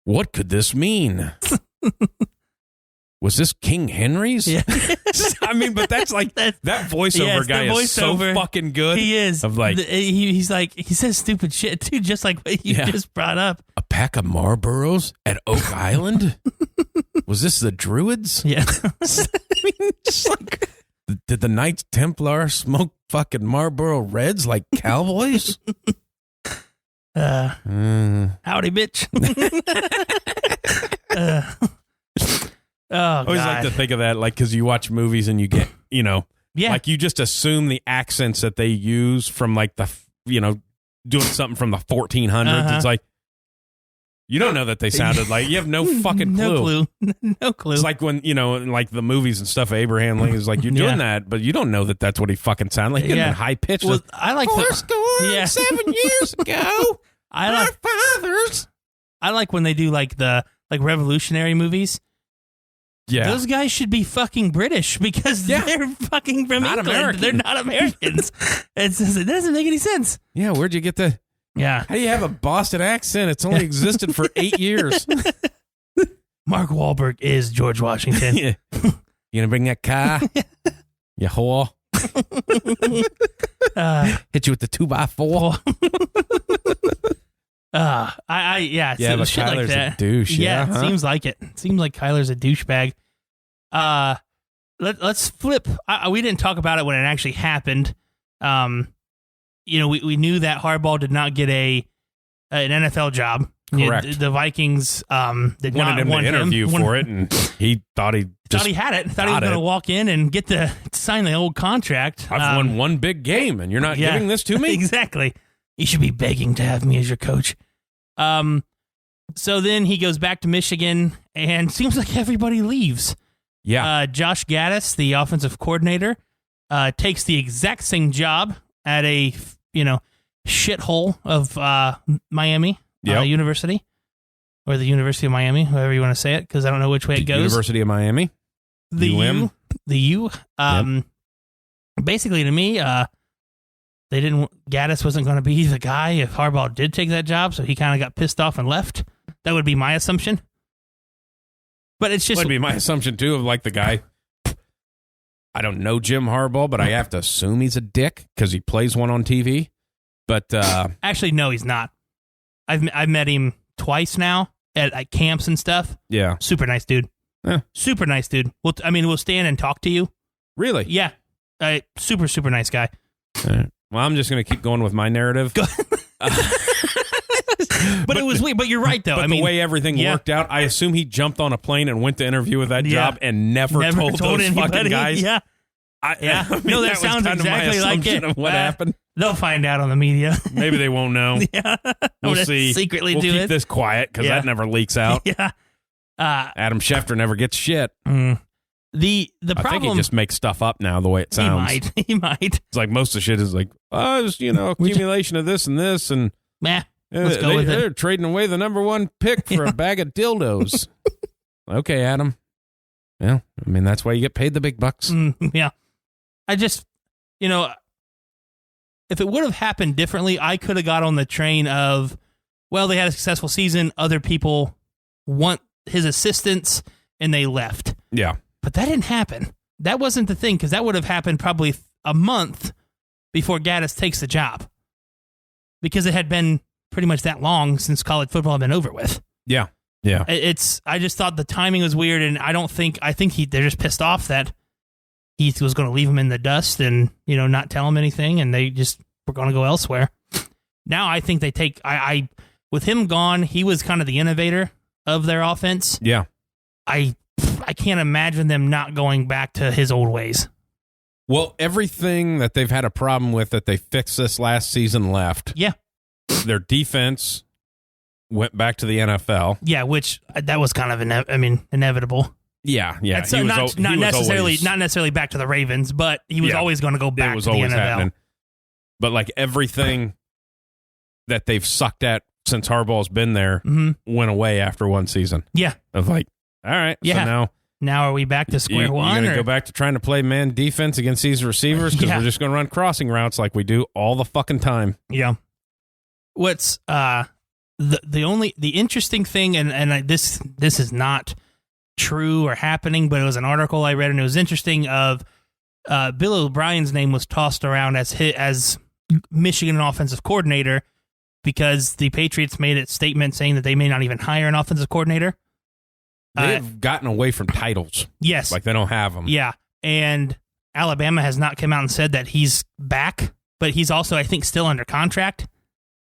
What could this mean? was this King Henry's? Yeah. I mean, but that's like that voiceover guy is so fucking good. He is. Of like, he's like, he says stupid shit too, just like what you just brought up. A pack of Marlboros at Oak Island? Was this the Druids? Yeah. I mean, just like, did the Knights Templar smoke fucking Marlboro Reds like cowboys? Howdy, bitch. I always like to think of that, like, because you watch movies and you get, like you just assume the accents that they use from like the, doing something from the 1400s. It's like, you don't know that they sounded like, you have no fucking clue. No clue. It's like when, like the movies and stuff, Abraham Lincoln is like, you're doing that, but you don't know that that's what he fucking sounded like. He had high pitched. Well, I like 7 years ago, our fathers. I like when they do like the revolutionary movies. Yeah. Those guys should be fucking British because they're fucking from England. American. They're not Americans. It doesn't make any sense. Yeah, where'd you get the... Yeah. How do you have a Boston accent? It's only existed for 8 years. Mark Wahlberg is George Washington. Yeah. You gonna bring that car? You whore. Hit you with the 2x4. Yeah, but shit Kyler's like that. a douche. Yeah, it seems like it. It seems like Kyler's a douchebag. Let's flip. We didn't talk about it when it actually happened. We knew that Harbaugh did not get an NFL job. Correct. The Vikings did not him want to interview him. for it, and he thought he had it. Thought he was going to walk in and get to sign the old contract. I've won one big game, and you're not giving this to me? Exactly. You should be begging to have me as your coach. So then he goes back to Michigan, and seems like everybody leaves. Yeah. Josh Gaddis, the offensive coordinator, takes the exact same job at a shithole of Miami University, or the University of Miami, however you want to say it, because I don't know which way it goes. University of Miami. The U. Basically, to me, Gaddis wasn't going to be the guy if Harbaugh did take that job, so he kind of got pissed off and left. That would be my assumption. But it's just... Would be my assumption, too, of like the guy... I don't know Jim Harbaugh, but I have to assume he's a dick because he plays one on TV. But... Actually, no, he's not. I've met him twice now at camps and stuff. Yeah. Super nice dude. Yeah. Super nice dude. We'll stand and talk to you. Really? Yeah. Super, super nice guy. Well, I'm just going to keep going with my narrative. But it was weird. But you're right, though. But the way everything worked out, I assume he jumped on a plane and went to interview with that job and never told those anybody. Fucking guys. Yeah. I mean, no, that sounds exactly like it. Of what happened. They'll find out on the media. Maybe they won't know. Yeah. We'll see. Secretly we'll do keep it. this quiet because that never leaks out. Yeah. Adam Schefter never gets shit. The problem... I think he just makes stuff up now the way it sounds. He might. It's like most of the shit is like, it's, accumulation of this and this and... Let's go with it. They're trading away the number one pick for a bag of dildos. Okay, Adam. Well, I mean, that's why you get paid the big bucks. Yeah. I just, if it would have happened differently, I could have got on the train of, well, they had a successful season. Other people want his assistance, and they left. Yeah. But that didn't happen. That wasn't the thing, because that would have happened probably a month before Gaddis takes the job. Because it had been pretty much that long since college football had been over with. Yeah. Yeah. I just thought the timing was weird, and I think they're just pissed off that he was going to leave him in the dust and, not tell him anything, and they just were going to go elsewhere. Now I think they take, with him gone, he was kind of the innovator of their offense. Yeah. I can't imagine them not going back to his old ways. Well, everything that they've had a problem with that they fixed this last season left. Yeah. Their defense went back to the NFL. Yeah, which that was kind of inevitable. Yeah. So not necessarily back to the Ravens, but he was always going to go back to the NFL. Happening. But like everything that they've sucked at since Harbaugh's been there went away after one season. Yeah. Of like, all right, yeah. so now are we back to square one? You're going to go back to trying to play man defense against these receivers because we're just going to run crossing routes like we do all the fucking time. Yeah. What's the interesting thing, and this is not true or happening, but it was an article I read, and it was interesting. Of Bill O'Brien's name was tossed around as Michigan offensive coordinator because the Patriots made a statement saying that they may not even hire an offensive coordinator. They've gotten away from titles. Yes. Like they don't have them. Yeah. And Alabama has not come out and said that he's back, but he's also, I think, still under contract.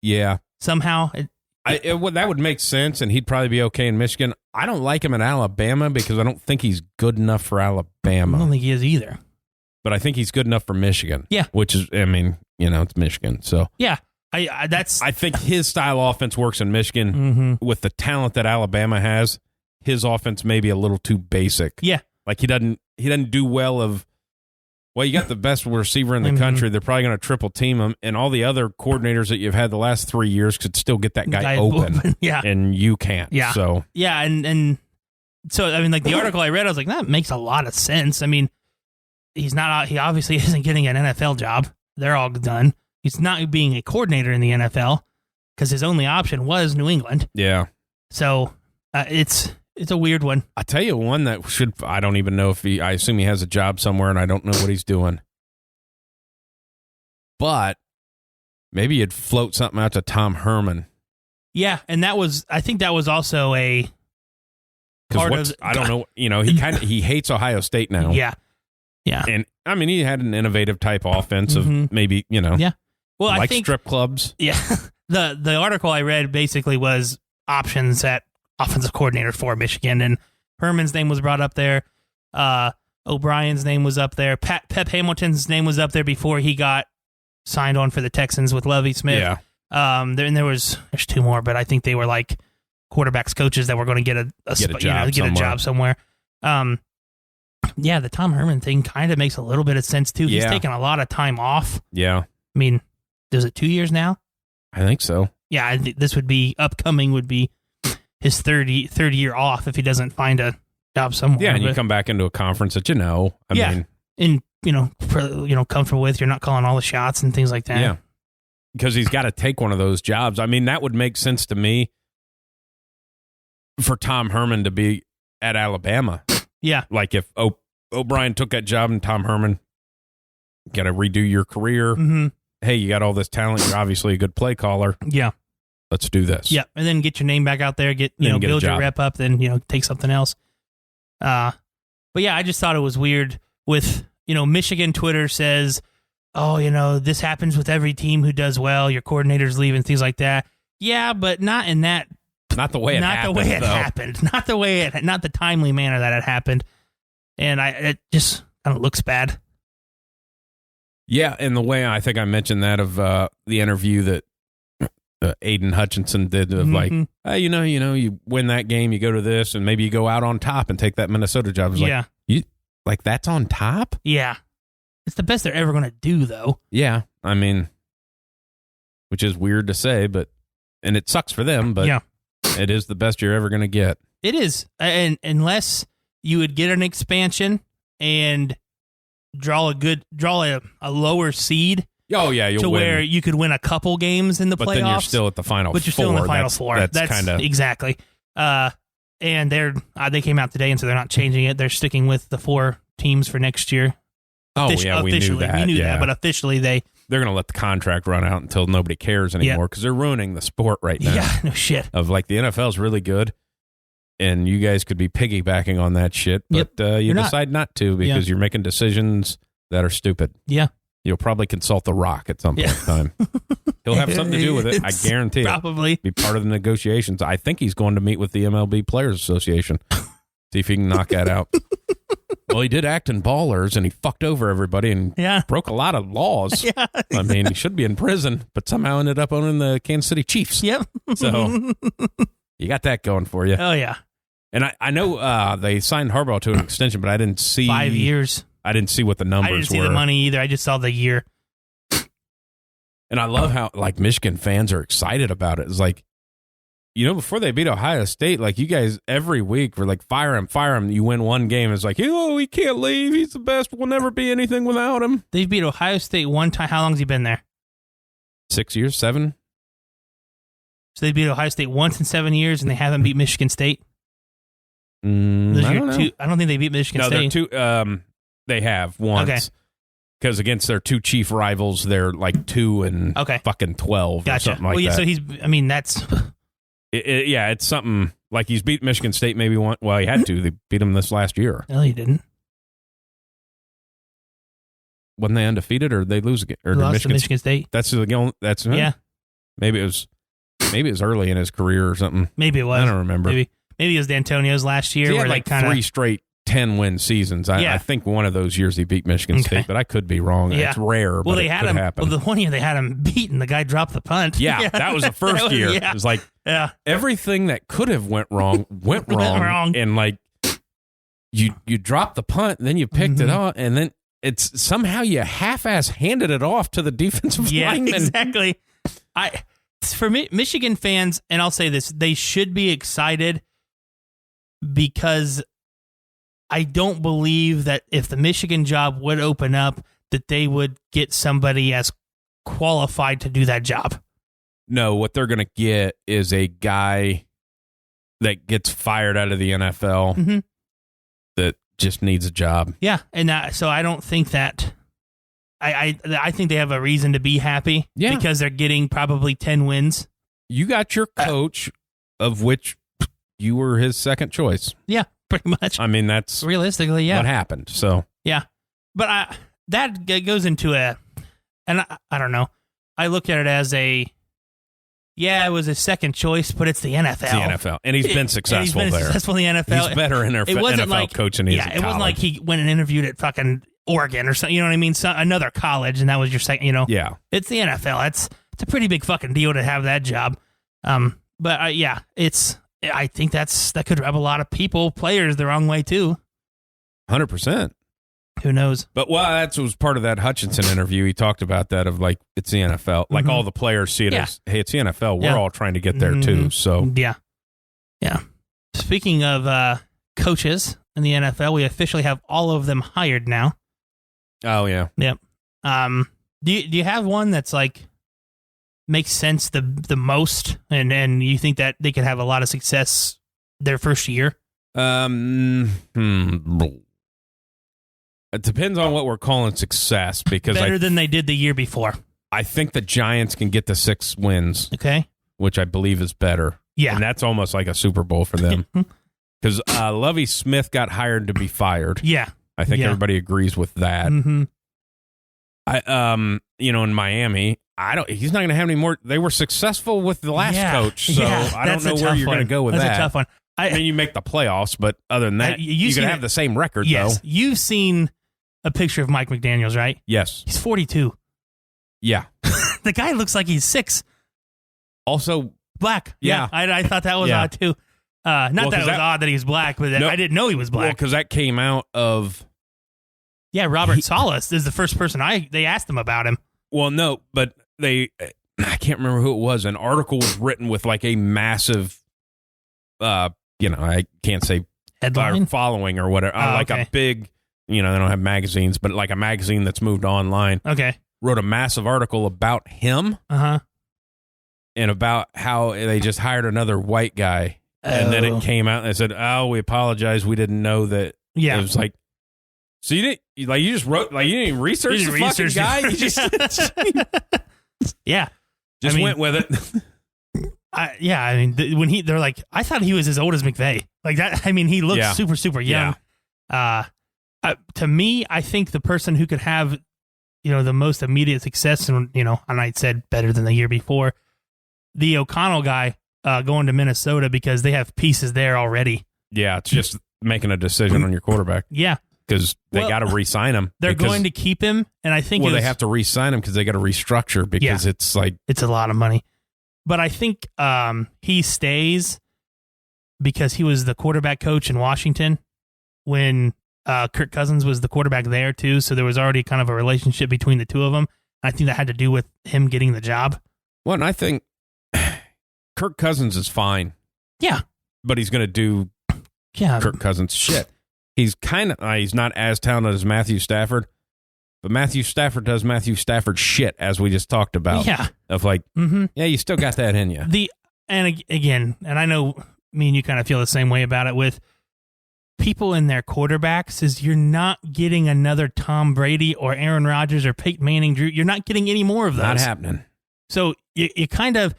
Yeah. Somehow. That would make sense, and he'd probably be okay in Michigan. I don't like him in Alabama because I don't think he's good enough for Alabama. I don't think he is either. But I think he's good enough for Michigan. Yeah. Which is, I mean, it's Michigan. So yeah. I think his style offense works in Michigan with the talent that Alabama has. His offense may be a little too basic. Yeah. Like he doesn't do well of, well, you got the best receiver in the country. They're probably going to triple team him. And all the other coordinators that you've had the last 3 years could still get that guy open. Yeah. And you can't. Yeah. So, yeah. And so, I mean, like the article I read, I was like, that makes a lot of sense. I mean, he obviously isn't getting an NFL job. They're all done. He's not being a coordinator in the NFL because his only option was New England. Yeah. So it's a weird one. I tell you one that I don't even know if I assume he has a job somewhere and I don't know what he's doing. But maybe you'd float something out to Tom Herman. Yeah. And I think that was also a part of, I don't know, he hates Ohio State now. Yeah. Yeah. And I mean, he had an innovative type offense of maybe, Yeah. Well, like I think strip clubs. Yeah. The article I read basically was options at offensive coordinator for Michigan, and Herman's name was brought up there. O'Brien's name was up there. Pep Hamilton's name was up there before he got signed on for the Texans with Lovie Smith. Yeah. There's two more, but I think they were like quarterbacks coaches that were going to get a job somewhere. Yeah, the Tom Herman thing kind of makes a little bit of sense too. He's taken a lot of time off. Yeah. I mean, is it 2 years now? I think so. Yeah, I think this would be his third year off if he doesn't find a job somewhere. Yeah, and you come back into a conference that I mean, and comfortable with. You're not calling all the shots and things like that. Yeah, because he's got to take one of those jobs. I mean, that would make sense to me for Tom Herman to be at Alabama. Yeah, like if O'Brien took that job and Tom Herman got to redo your career. Mm-hmm. Hey, you got all this talent. You're obviously a good play caller. Yeah. Let's do this. Yeah, and then get your name back out there, build your rep up, then take something else. But yeah, I just thought it was weird with Michigan Twitter says, oh, this happens with every team who does well. Your coordinator's leaving, things like that. Yeah, but not in that. Not the way it happened. Not the timely manner that it happened, and it just kind of looks bad. Yeah, and the way I think I mentioned that of the interview that Aiden Hutchinson did of like, hey, you win that game, you go to this, and maybe you go out on top and take that Minnesota job. Like that's on top? Yeah. It's the best they're ever going to do, though. Yeah. I mean, which is weird to say, and it sucks for them, but it is the best you're ever going to get. It is. And unless you would get an expansion and draw a lower seed. Oh yeah, you'll to win. Where you could win a couple games in the playoffs. But then you're still at the final four. But you're still in the final four. That's kind of exactly. And they came out today, and so they're not changing it. They're sticking with the 4 teams for next year. Oh yeah, we knew that. We knew that, but officially they're going to let the contract run out until nobody cares anymore because they're ruining the sport right now. Yeah, no shit. Of like the NFL's really good, and you guys could be piggybacking on that shit, but you decide not to because you're making decisions that are stupid. Yeah. You'll probably consult The Rock at some point in time. He'll have something to do with it. I guarantee probably. Be part of the negotiations. I think he's going to meet with the MLB Players Association. See if he can knock that out. Well, he did act in Ballers, and he fucked over everybody and broke a lot of laws. Yeah. I mean, he should be in prison, but somehow ended up owning the Kansas City Chiefs. Yep. So you got that going for you. Oh, yeah. And I know they signed Harbaugh to an extension, but I didn't see 5 years. I didn't see what the numbers were. I didn't see the money either. I just saw the year. And I love how like Michigan fans are excited about it. It's like, before they beat Ohio State, like you guys every week were like, fire him. You win one game. It's like, he can't leave. He's the best. We'll never be anything without him. They've beat Ohio State one time. How long has he been there? 6 years, 7. So they beat Ohio State once in 7 years, and they haven't beat Michigan State. I don't know. I don't think they beat Michigan State. No, they're two. They have once. Okay. Because against their two chief rivals, they're like 2 and fucking 12 or something like that. So that's... it's something like he's beat Michigan State maybe one. Well, he had to. They beat him this last year. No, he didn't. Wasn't they undefeated or did they lose again? Or He lost to Michigan State. That's Yeah. Maybe it was early in his career or something. Maybe it was. I don't remember. Maybe it was D'Antonio's last year. He where had like kind of 3 straight 10-win seasons. I think one of those years he beat Michigan State, but I could be wrong. Yeah. It's rare, but they it had could him. happen. Well, the one year they had him beaten, the guy dropped the punt. Yeah, that was the first year. Yeah. It was like everything that could have went wrong went wrong. And like you dropped the punt, and then you picked it up, and then it's somehow you half-ass handed it off to the defensive lineman. Exactly. For me, Michigan fans, and I'll say this, they should be excited because I don't believe that if the Michigan job would open up, that they would get somebody as qualified to do that job. No, what they're going to get is a guy that gets fired out of the NFL that just needs a job. Yeah, and so I don't think that... I think they have a reason to be happy because they're getting probably 10 wins. You got your coach, of which you were his second choice. Yeah, pretty much. I mean, that's realistically, what happened. So yeah, but that goes into and I don't know. I look at it as it was a second choice, but it's the NFL. It's the NFL, and he's been successful there. Successful in the NFL. He's better in NFL coach than he is in college. It wasn't like he went and interviewed at fucking Oregon or something. You know what I mean? another college, and that was your second. Yeah. It's the NFL. It's a pretty big fucking deal to have that job. But I think that could rub a lot of players the wrong way too. 100%. Who knows? But that was part of that Hutchinson interview. He talked about that of like, it's the NFL. Like all the players see it as, hey, it's the NFL. We're all trying to get there too. So yeah. Speaking of coaches in the NFL, we officially have all of them hired now. Oh yeah. Yep. Do you have one that's like makes sense the most, and you think that they could have a lot of success their first year? It depends on what we're calling success, because better than they did the year before. I think the Giants can get to 6 wins. Okay. Which I believe is better. Yeah. And that's almost like a Super Bowl for them. Because Lovie Smith got hired to be fired. Yeah. I think everybody agrees with that. Mm-hmm. In Miami, he's not going to have any more. They were successful with the last coach, so I don't know where you're going to go with that. That's a tough one. I mean, you make the playoffs, but other than that, you can have the same record, though. You've seen a picture of Mike McDaniels, right? Yes. He's 42. Yeah. The guy looks like he's 6. Also black. Yeah. I thought that was odd, too. Not that it was odd that he was black, but I didn't know he was black. Well, because that came out of... Yeah, Robert Salas is the first person they asked him about him. Well, no, but I can't remember who it was. An article was written with like a massive, I can't say headline following or whatever. A big, they don't have magazines, but like a magazine that's moved online. Okay. Wrote a massive article about him. Uh-huh. And about how they just hired another white guy. And then it came out and they said, "Oh, we apologize. We didn't know that." Yeah. It was like, so you didn't you just wrote you didn't even research the fucking guy. You just went with it. They're like, I thought he was as old as McVay. Like that. I mean, he looks super, super young. Yeah. To me, I think the person who could have, the most immediate success, and I said better than the year before, the O'Connell guy going to Minnesota, because they have pieces there already. Yeah, it's just making a decision on your quarterback. Yeah. Because they got to re-sign him. They're going to keep him, and I think... Well, they have to re-sign him because they got to restructure, because it's like... It's a lot of money. But I think he stays because he was the quarterback coach in Washington when Kirk Cousins was the quarterback there, too, so there was already kind of a relationship between the two of them. I think that had to do with him getting the job. Well, and I think Kirk Cousins is fine. Yeah. But he's going to do Kirk Cousins shit. He's kind of he's not as talented as Matthew Stafford, but Matthew Stafford does Matthew Stafford shit, as we just talked about. Yeah. Of like, you still got that in you. And I know me and you kind of feel the same way about it with people in their quarterbacks is you're not getting another Tom Brady or Aaron Rodgers or Peyton Manning. You're not getting any more of those. Not happening. So you kind of,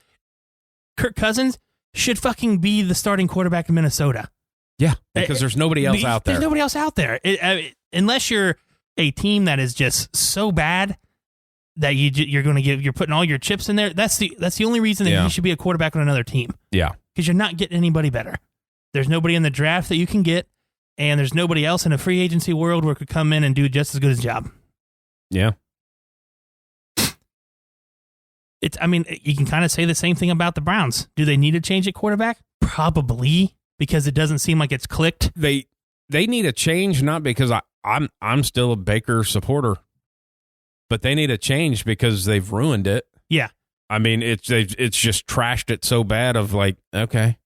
Kirk Cousins should fucking be the starting quarterback in Minnesota. Yeah, because there's nobody else out there. There's nobody else out there. Unless you're a team that is just so bad that you're putting all your chips in there. That's the only reason that you should be a quarterback on another team. Yeah. Because you're not getting anybody better. There's nobody in the draft that you can get, and there's nobody else in a free agency world where could come in and do just as good a job. Yeah. You can kind of say the same thing about the Browns. Do they need to change at quarterback? Probably, because it doesn't seem like it's clicked. They need a change, not because I'm still a Baker supporter, but they need a change because they've ruined it. Yeah. I mean, it's just trashed it so bad of like, okay.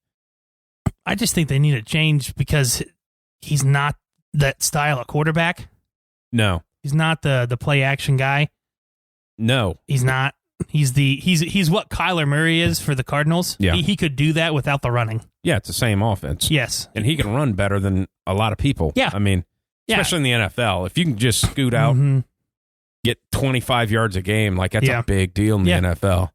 I just think they need a change because he's not that style of quarterback. No. He's not the play action guy. No. He's not. He's what Kyler Murray is for the Cardinals. Yeah. He could do that without the running. Yeah, it's the same offense. Yes. And he can run better than a lot of people. Yeah. I mean, especially in the NFL. If you can just scoot out, get 25 yards a game, like that's a big deal in the NFL.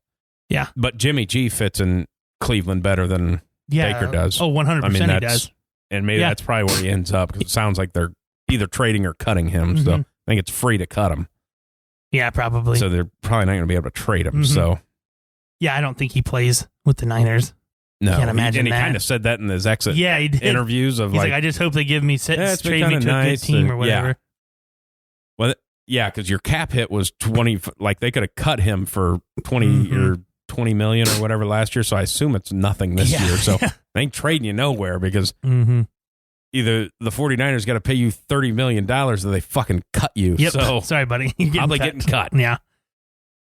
Yeah. But Jimmy G fits in Cleveland better than Baker does. Oh, 100% I mean, he does. And maybe that's probably where he ends up, because it sounds like they're either trading or cutting him. So I think it's free to cut him. Yeah, probably. So they're probably not going to be able to trade him. So yeah, I don't think he plays with the Niners. no, can't imagine he kind of said that in his exit he did. interviews of He's like, I just hope they give me trade me to nice a good team or whatever. Yeah. Well, yeah, because your cap hit was 20. Like they could have cut him for 20 or 20 million or whatever last year. So I assume it's nothing this year. So they ain't trading you nowhere because either the 49ers got to pay you $30 million or they fucking cut you. Yep. So sorry, buddy. Probably getting cut. Yeah.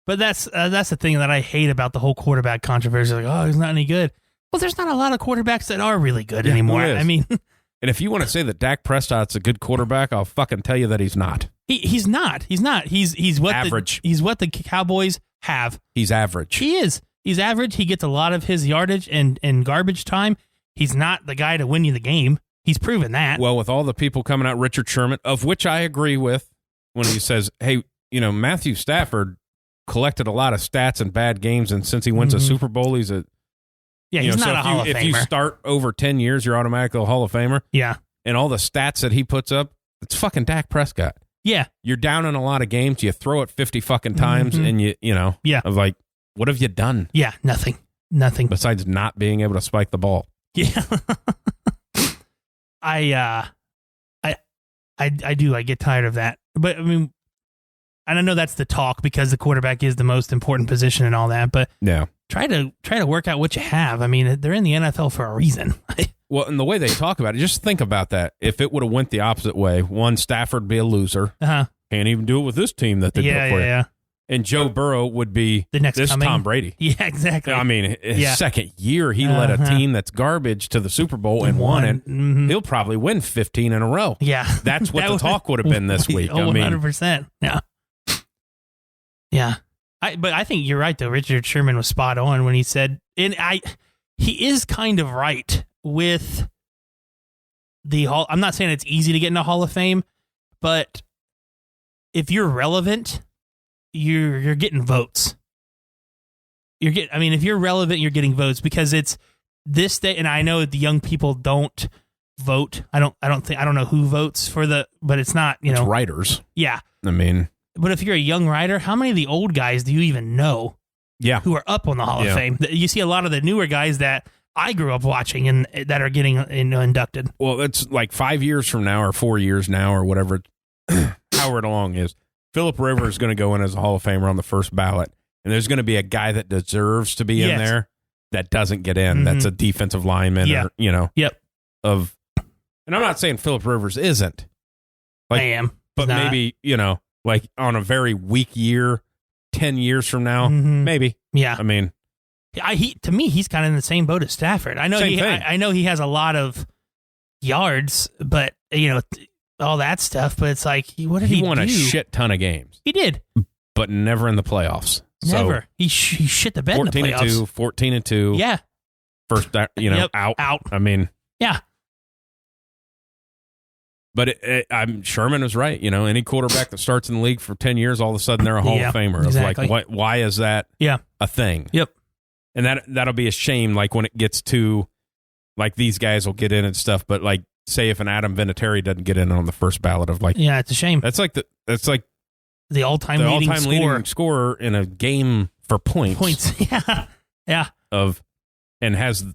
But that's the thing that I hate about the whole quarterback controversy. Like, oh, he's not any good. Well, there's not a lot of quarterbacks that are really good anymore. I mean, and if you want to say that Dak Prescott's a good quarterback, I'll fucking tell you that he's not. He's not. He's not. He's what average. He's what the Cowboys have. He's average. He is. He's average. He gets a lot of his yardage and garbage time. He's not the guy to win you the game. He's proven that. Well, with all the people coming out, Richard Sherman, of which I agree with, when he says, hey, Matthew Stafford collected a lot of stats in bad games, and since he wins a Super Bowl, he's a he's not a Hall of Famer. If you start over 10 years, you're automatically a Hall of Famer. Yeah. And all the stats that he puts up, it's fucking Dak Prescott. Yeah. You're down in a lot of games. You throw it 50 fucking times, and of like, what have you done? Yeah, nothing. Besides not being able to spike the ball. Yeah. I do. I get tired of that. But I mean, and I know that's the talk because the quarterback is the most important position and all that, but yeah. Try to work out what you have. I mean, they're in the NFL for a reason. Well, and the way they talk about it, just think about that. If it would have went the opposite way, one, Stafford would be a loser. Can't even do it with this team that they did for you. Yeah. And Joe Burrow would be the next Tom Brady. Yeah, exactly. I mean, his second year, he led a team that's garbage to the Super Bowl and won it. He'll probably win 15 in a row. Yeah. That's what the talk would have been this week. Oh, 100%. Yeah. Yeah. But I think you're right, though. Richard Sherman was spot on when he said, he is kind of right with the Hall. I'm not saying it's easy to get into Hall of Fame, but if you're relevant, you're getting votes. If you're relevant, you're getting votes because it's this day. And I know the young people don't vote. I don't know who votes but it's not, It's writers. Yeah. I mean, but if you're a young writer, how many of the old guys do you even know? Yeah. Who are up on the Hall of Fame? You see a lot of the newer guys that I grew up watching and that are getting inducted. Well, it's like 5 years from now or 4 years now or whatever, however long is. Phillip Rivers is going to go in as a Hall of Famer on the first ballot, and there's going to be a guy that deserves to be in there that doesn't get in. That's a defensive lineman, or Yep. And I'm not saying Phillip Rivers isn't. I am, but maybe like on a very weak year, 10 years from now, maybe. Yeah. I mean, to me, he's kind of in the same boat as Stafford. I know I know he has a lot of yards, but all that stuff. But it's like, what did he won do? A shit ton of games. He did, but never in the playoffs. Never. So, he shit the bed in the playoffs. 14-2. Yeah. First, out. I mean, yeah. But Sherman was right. Any quarterback that starts in the league for 10 years, all of a sudden they're a Hall of Famer. Exactly. Like, why is that a thing? Yep. And that'll be a shame, like, when it gets to, like, these guys will get in and stuff. But, like, say if an Adam Vinatieri doesn't get in on the first ballot of, like... Yeah, it's a shame. That's like the all-time leading scorer in a game for points. Yeah. And has... I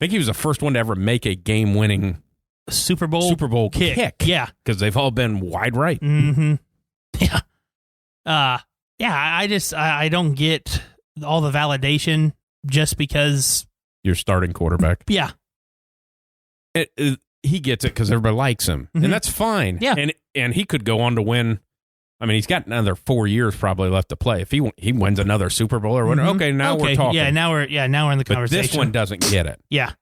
think he was the first one to ever make a game-winning... Super Bowl kick. Yeah. Because they've all been wide right. Mm-hmm. Yeah. I don't get all the validation just because... You're starting quarterback. Yeah. He gets it because everybody likes him. Mm-hmm. And that's fine. Yeah. And he could go on to win. I mean, he's got another 4 years probably left to play. If he wins another Super Bowl or whatever, okay, now we're talking. Yeah, now we're in the conversation. But this one doesn't get it. Yeah.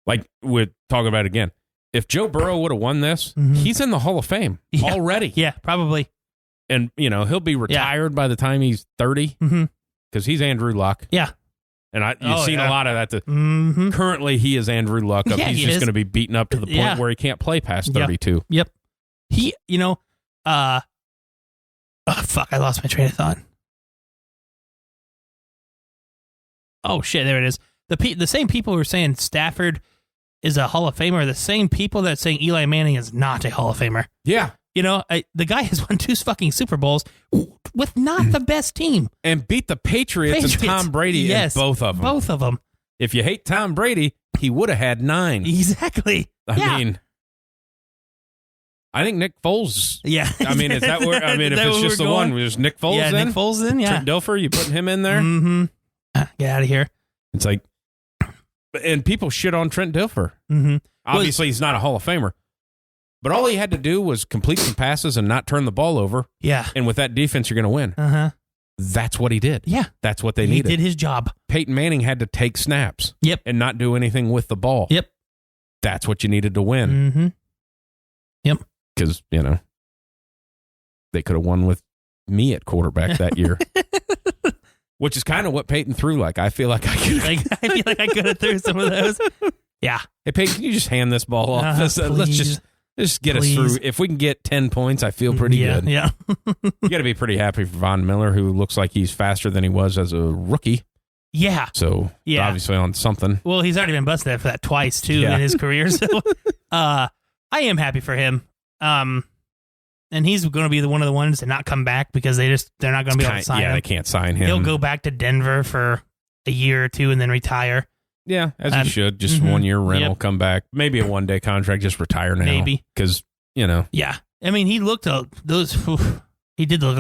Like, we're talking about it again. If Joe Burrow would have won this, he's in the Hall of Fame already. Yeah, probably. And, he'll be retired by the time he's 30 because he's Andrew Luck. Yeah. And you've seen a lot of that. Currently, he is Andrew Luck. He's just going to be beaten up to the point where he can't play past 32. Yep. Fuck, I lost my train of thought. Oh, shit, there it is. The same people who are saying Stafford is a Hall of Famer are the same people that saying Eli Manning is not a Hall of Famer. Yeah. The guy has won 2 fucking Super Bowls with not the best team. And beat the Patriots and Tom Brady in both of them. Both of them. If you hate Tom Brady, he would have had 9. Exactly. I mean, I think Nick Foles. Yeah. I mean, is that where? I mean, if it's just the one, there's Nick Foles in. Nick Foles in. Yeah. Trent Dilfer, you putting him in there? Mm-hmm. Get out of here. It's like, and people shit on Trent Dilfer. Mm-hmm. Obviously, he's not a Hall of Famer, but all he had to do was complete some passes and not turn the ball over. Yeah. And with that defense, you're going to win. Uh-huh. That's what he did. Yeah. That's what they needed. He did his job. Peyton Manning had to take snaps. Yep. And not do anything with the ball. Yep. That's what you needed to win. Mm-hmm. Yep. Because, they could have won with me at quarterback that year. Which is kind of what Peyton threw like. I feel like I could. I feel like I could have threw some of those. Yeah. Hey, Peyton, can you just hand this ball off? Let's just get us through. If we can get 10 points, I feel pretty good. Yeah. You got to be pretty happy for Von Miller, who looks like he's faster than he was as a rookie. Yeah. So, obviously on something. Well, he's already been busted for that twice, too, in his career. So, I am happy for him. And he's going to be one of the ones to not come back because they're not going to be able to sign him. Yeah, they can't sign him. He'll go back to Denver for a year or 2 and then retire. Yeah, as he should. Just 1 year rental, come back. Maybe a 1-day contract, just retire now. Maybe. Because, Yeah. I mean, he did look a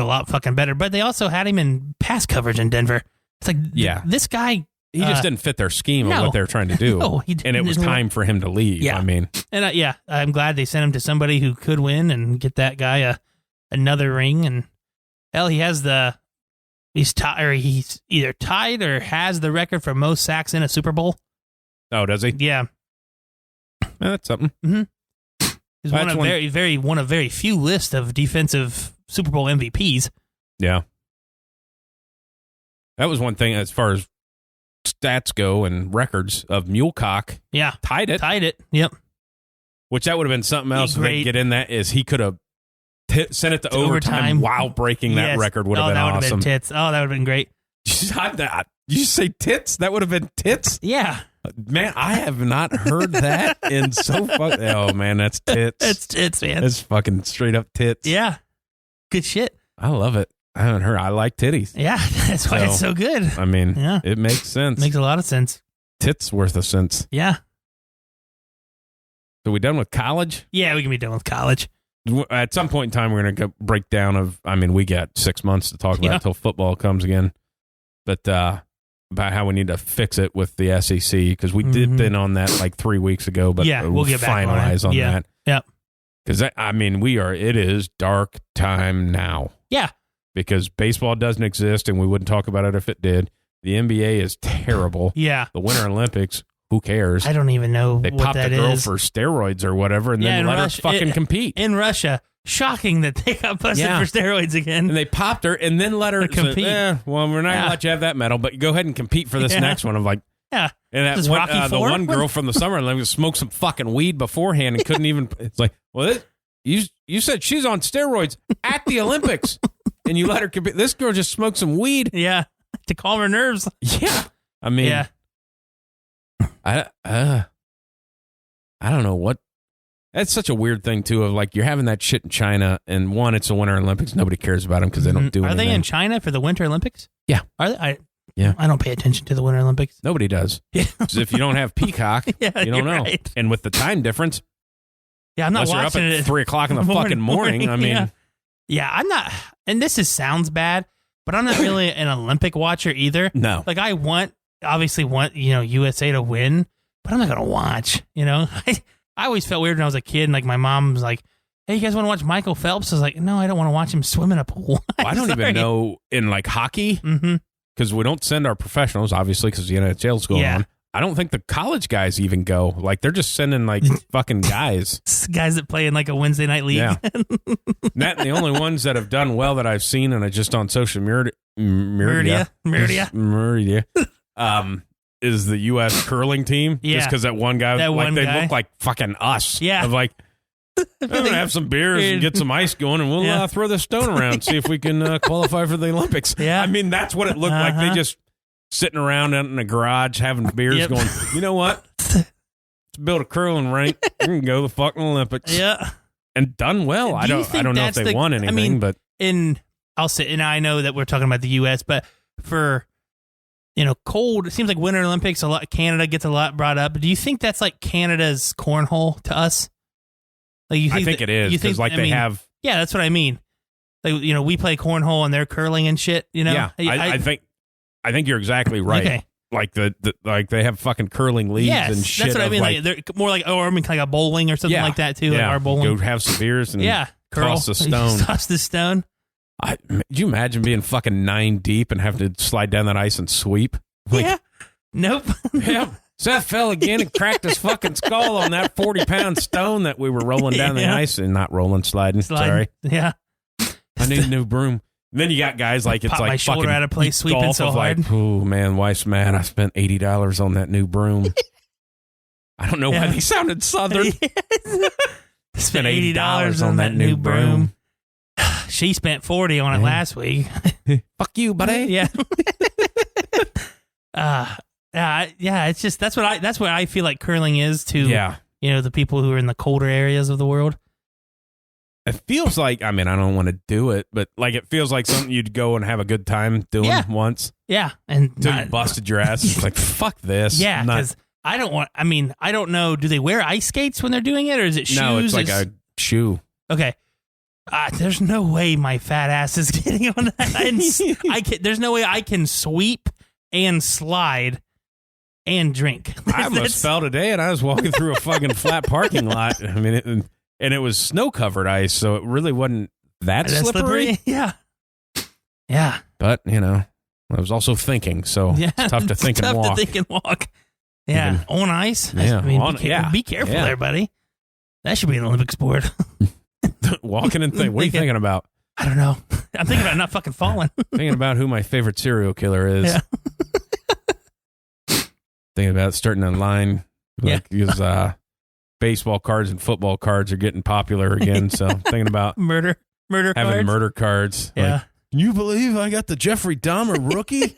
lot fucking better, but they also had him in pass coverage in Denver. It's like, this guy... He just didn't fit their scheme of what they're trying to do. No, and it was time for him to leave. Yeah. I mean. And I'm glad they sent him to somebody who could win and get that guy another ring. And hell, he's either tied or has the record for most sacks in a Super Bowl. Oh, does he? Yeah. That's something. Mm-hmm. He's one of very few lists of defensive Super Bowl MVPs. Yeah. That was one thing as far as stats go and records of Mulecock. Yeah. Tied it. Yep. Which that would have been something else if they get in that is he could have sent it to overtime while breaking that record would have been awesome. That would have been tits. Oh, that would have been great. You say tits? That would have been tits? Yeah. Man, I have not heard that in so fucking... Oh, man, that's tits. It's tits, man. It's fucking straight up tits. Yeah. Good shit. I love it. I haven't heard. I like titties. Yeah, that's why it's so good. I mean, it makes sense. Makes a lot of sense. Tits worth a sense. Yeah. So we done with college? Yeah, we can be done with college. At some point in time, we're going to go break down of... I mean, we got 6 months to talk about until football comes again. But about how we need to fix it with the SEC, because we did in on that like 3 weeks ago, but we'll get back finalize on that. Yep. Because, it is dark time now. Yeah. Because baseball doesn't exist, and we wouldn't talk about it if it did. The NBA is terrible. Yeah. The Winter Olympics, who cares? I don't even know they what that is. They popped a girl for steroids or whatever, and then let her fucking compete. In Russia. Shocking that they got busted for steroids again. And they popped her and then let her compete. well, we're not going to let you have that medal, but go ahead and compete for this next one. I'm like, Yeah. And that This is one, Rocky the IV? one girl from the summer like smoked some fucking weed beforehand and couldn't even. It's like, well, you said she's on steroids at the Olympics, and you let her compete. This girl just smoked some weed. Yeah. To calm her nerves. Yeah. I mean, Yeah. I don't know what. That's such a weird thing too. Of like you're having that shit in China, and one, it's the Winter Olympics. Nobody cares about them because they don't do anything. Are they in China for the Winter Olympics? Yeah. Are they? Yeah. I don't pay attention to the Winter Olympics. Nobody does. Yeah. 'Cause if you don't have Peacock, Yeah, you don't you're know. right. And with the time difference, Yeah, I'm not unless you're up watching at it 3:00 in the fucking morning. I mean, yeah, I'm not. And this sounds bad, but I'm not really an Olympic watcher either. no. Like I obviously want USA to win, but I'm not gonna watch. I always felt weird when I was a kid, and like my mom was like, "Hey, you guys want to watch Michael Phelps?" I was like, "No, I don't want to watch him swim in a pool." I don't even know in like hockey because we don't send our professionals, obviously, because the NHL's going on. I don't think the college guys even go. Like they're just sending like fucking guys. Guys that play in like a Wednesday night league. Yeah. The only ones that have done well that I've seen, and I just on social media, is the U.S. curling team. Yeah. Just because that one guy, That like one they guy. look like fucking us. Yeah. Of like, I'm going to have some beers and get some ice going, and we'll throw the stone around, see if we can qualify for the Olympics. Yeah. I mean, that's what it looked like. They just sitting around out in the garage having beers going, you know what? Let's build a curling rink. We can go to the fucking Olympics. Yeah. And done well. I don't know if they won anything, but I'll say, and I know that we're talking about the U.S., but for cold, it seems like Winter Olympics a lot. Canada gets a lot brought up. Do you think that's like Canada's cornhole to us? Like I think it is because they have. Yeah, that's what I mean. Like we play cornhole and they're curling and shit. Yeah, I think you're exactly right. Okay. Like like they have fucking curling leagues and shit. That's what I mean. Like they're more like like a bowling or something like that too. Like our bowling. Go have some beers and curl. toss the stone. Toss the stone. Could you imagine being fucking 9 deep and having to slide down that ice and sweep? Like, yeah. Nope. Yeah. Seth fell again and cracked his fucking skull on that 40-pound stone that we were rolling down the ice and not sliding. Sorry. Yeah. I need a new broom. And then you got guys like it's Pop like my fucking shoulder out of place sweeping golf so of hard. like, oh man, wife's mad. I spent $80 on that new broom. I don't know why they sounded southern. Spent $80 on that new broom. She spent $40 on it last week. Fuck you, buddy. Yeah. It's just that's what I feel like curling is to the people who are in the colder areas of the world. It feels like, I mean, I don't want to do it, but like it feels like something you'd go and have a good time doing once. Yeah. And until you busted your ass. It's like, fuck this. Yeah. Because I don't know. Do they wear ice skates when they're doing it or is it shoes? No, it's like a shoe. Okay. There's no way my fat ass is getting on that. There's no way I can sweep and slide and drink. I almost fell today and I was walking through a fucking flat parking lot. I mean, and it was snow-covered ice, so it really wasn't that slippery. Yeah. Yeah. But, I was also thinking, so it's tough to think and walk. Tough to think and walk. Yeah. On ice? Yeah. Be careful there, buddy. That should be an Olympic sport. Walking and thinking. What are you thinking about? I don't know. I'm thinking about not fucking falling. Thinking about who my favorite serial killer is. Yeah. Thinking about starting a line. Because baseball cards and football cards are getting popular again. So thinking about murder having cards. Murder cards. Yeah. Like, can you believe I got the Jeffrey Dahmer rookie?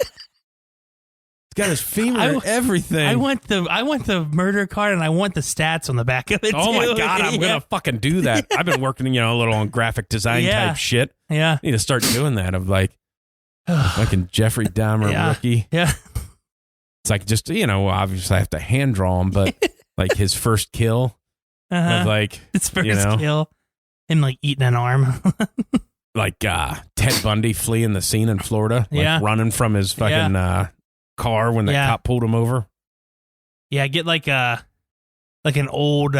He's got his femur and everything. I want the murder card and I want the stats on the back of it. Oh my too. God, I'm gonna fucking do that. I've been working, a little on graphic design type shit. Yeah. I need to start doing that of like fucking Jeffrey Dahmer rookie. Yeah. It's like just, obviously I have to hand draw him, but like his first kill. Of like his first kill. Him like eating an arm. Like Ted Bundy fleeing the scene in Florida. Like running from his fucking car when the cop pulled him over. Yeah, get like an old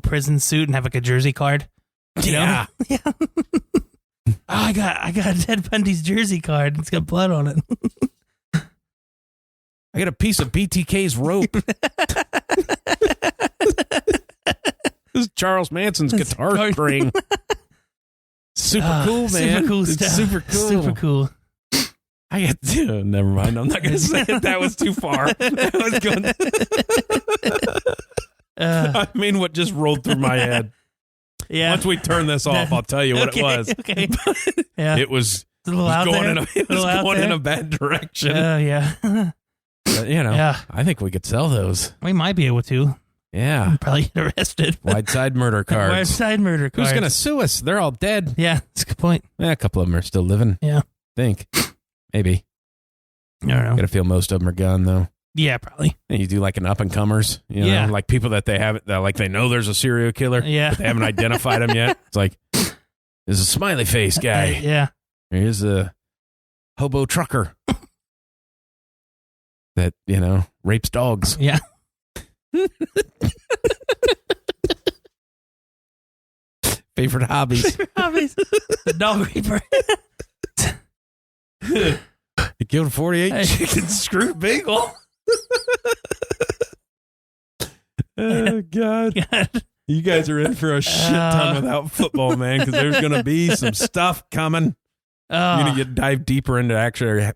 prison suit and have like a jersey card. You know? Yeah. I got Ted Bundy's jersey card. It's got blood on it. I got a piece of BTK's rope. This is Charles Manson's guitar string. Super cool, man. Super cool stuff. Super cool. Super cool. Never mind. I'm not going to say it. That was too far. That was good. I mean, what just rolled through my head. Yeah. Once we turn this off, I'll tell you what it was. Okay. Yeah. It was going in a bad direction. Yeah. But, I think we could sell those. We might be able to. Yeah. Probably get arrested. Wideside murder cards. Wideside murder cards. Who's going to sue us? They're all dead. Yeah, that's a good point. A couple of them are still living. Yeah. I think. Maybe. I don't know. Gotta feel most of them are gone, though. Yeah, probably. And you do like an up-and-comers, like people that they haven't, like they know there's a serial killer, but they haven't identified him yet. It's like, there's a smiley face guy. Yeah. Here's a hobo trucker that, rapes dogs. Yeah. Favorite hobbies. The dog reaper. He killed 48 chickens, screwed bagel. Oh, God. You guys are in for a shit ton without football, man, because there's going to be some stuff coming. You're going to dive deeper into actually,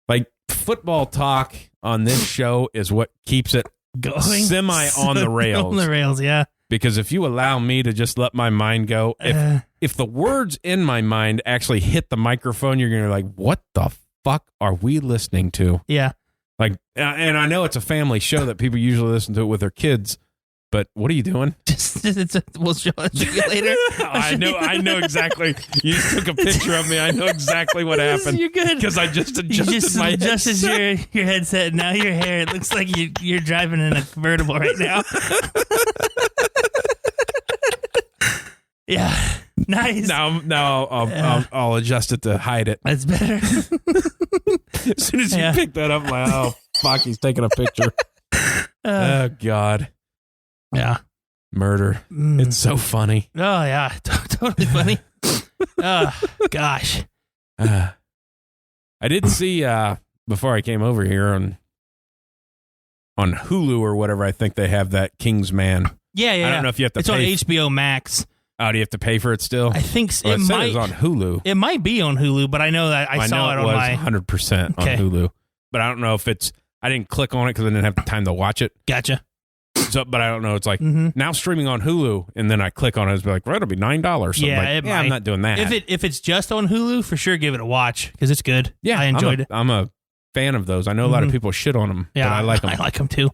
like, football talk on this show is what keeps it going semi on the rails. On the rails, yeah. Because if you allow me to just let my mind go, if the words in my mind actually hit the microphone, you're going to be like, what the fuck are we listening to? Yeah. Like, and I know it's a family show that people usually listen to it with their kids, but what are you doing? We'll show it to you later. I know exactly. You took a picture of me. I know exactly what happened. You're good. Because I just adjusted my headset. your headset. And now your hair, it looks like you're driving in a convertible right now. Yeah. Nice. Now I'll adjust it to hide it. That's better. As soon as you pick that up, I'm like, oh, fuck, he's taking a picture. Oh, God. Yeah. Murder. It's so funny. Oh, yeah. Totally funny. Oh, gosh. I did see, before I came over here on Hulu or whatever, I think they have that King's Man. Yeah. I don't know if you have to pay. It's on HBO Max. Oh, do you have to pay for it still? I think it was on Hulu. It might be on Hulu, but I know that I saw it on my 100% on Hulu. But I don't know if I didn't click on it because I didn't have the time to watch it. Gotcha. So, but I don't know. It's like now streaming on Hulu, and then I click on it. It's like, right, it'll be $9. So I'm not doing that. If it's just on Hulu, for sure, give it a watch because it's good. Yeah, I enjoyed it. I'm a fan of those. I know a lot of people shit on them. Yeah, but I like them. I like them too.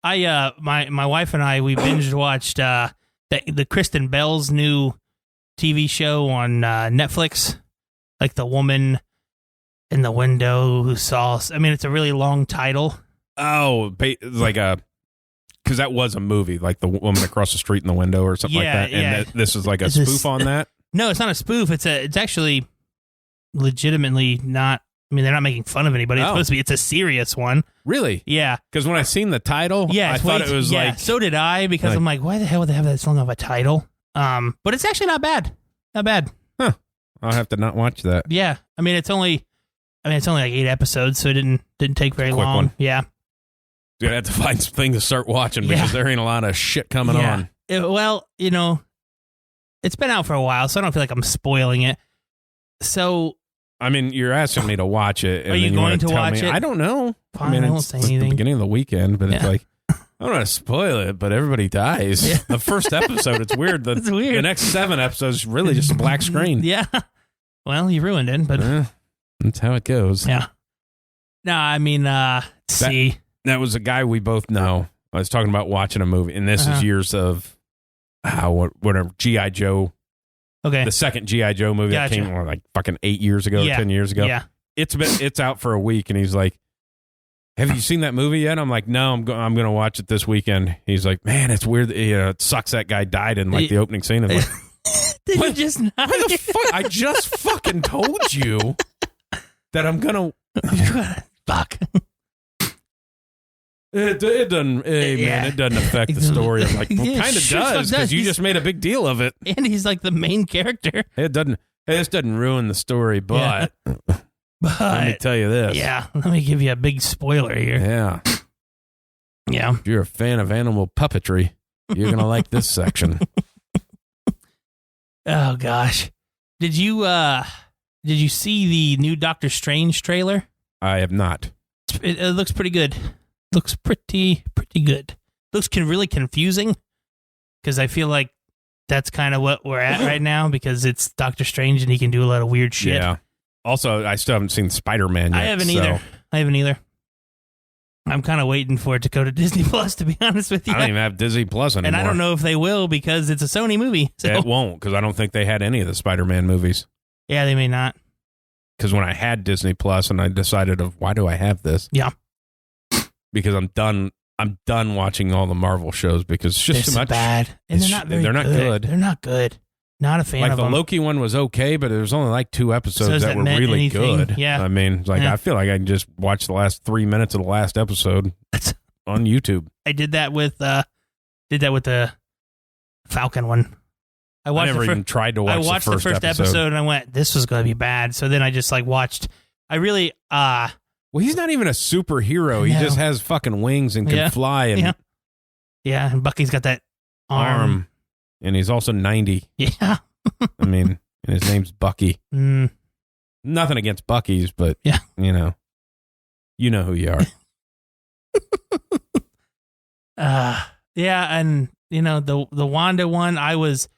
My wife and I, we binge watched the Kristen Bell's new TV show on Netflix, like The Woman in the Window Who Saw. I mean, it's a really long title. Oh, like because that was a movie, like The Woman Across the Street in the Window or something like that. And this is like a spoof on that? No, it's not a spoof. It's actually legitimately not. I mean, they're not making fun of anybody. It's supposed to be. It's a serious one. Really? Yeah. Because when I seen the title, I thought it was like. So did I, because I'm like, why the hell would they have that long of a title? But it's actually not bad. Not bad. Huh. I'll have to not watch that. Yeah. I mean, it's only like 8 episodes, so it didn't take very long. One. Yeah. You're going to have to find something to start watching because there ain't a lot of shit coming on. Well, it's been out for a while, so I don't feel like I'm spoiling it. So. I mean, you're asking me to watch it. And are you going to watch it? I don't know. Fine, I won't say anything. The beginning of the weekend, but it's like, I don't want to spoil it, but everybody dies. Yeah. The first episode, it's weird. It's weird. The next 7 episodes, really just a black screen. Yeah. Well, you ruined it, but. That's how it goes. Yeah. No, I mean, see. That was a guy we both know. I was talking about watching a movie, and this is years of whatever, G.I. Joe. Okay. The second G.I. Joe movie that came like fucking 8 years ago, 10 years ago. Yeah. It's out for a week, and he's like, have you seen that movie yet? I'm like, no, I'm going to watch it this weekend. He's like, man, it's weird. It sucks that guy died in like the opening scene. I'm like, did you just not? Why the fuck? I just fucking told you that I'm going to. Fuck. It doesn't. Man, it doesn't affect the story. I'm like, well, kind of does because you just made a big deal of it. And he's like the main character. It doesn't. This doesn't ruin the story, but let me tell you this. Yeah, let me give you a big spoiler here. Yeah. Yeah. If you're a fan of animal puppetry, you're gonna like this section. Oh gosh, did you Did you see the new Doctor Strange trailer? I have not. It looks pretty good. Looks pretty good. Looks really confusing because I feel like that's kind of what we're at right now because it's Doctor Strange and he can do a lot of weird shit. Yeah. Also, I still haven't seen Spider-Man yet. I haven't either. I'm kind of waiting for it to go to Disney Plus, to be honest with you. I don't even have Disney Plus anymore. And I don't know if they will because it's a Sony movie. So. It won't because I don't think they had any of the Spider-Man movies. Yeah, they may not. Because when I had Disney Plus and I decided why do I have this? Yeah. Because I'm done watching all the Marvel shows because it's just too much. Bad. And they're not very They're not good. They're not good. Not a fan of them. Like the Loki one was okay, but there was only like 2 episodes that were really good. Yeah. I mean, I feel like I can just watch the last 3 minutes of the last episode on YouTube. I did that with the Falcon one. I never even tried to watch the first episode and I went, this was going to be bad. So then I just watched. I really well, he's not even a superhero. He just has fucking wings and can fly and and Bucky's got that arm. And he's also 90. Yeah. I mean, and his name's Bucky. Nothing against Bucky's, but you know who you are. And the Wanda one, I was,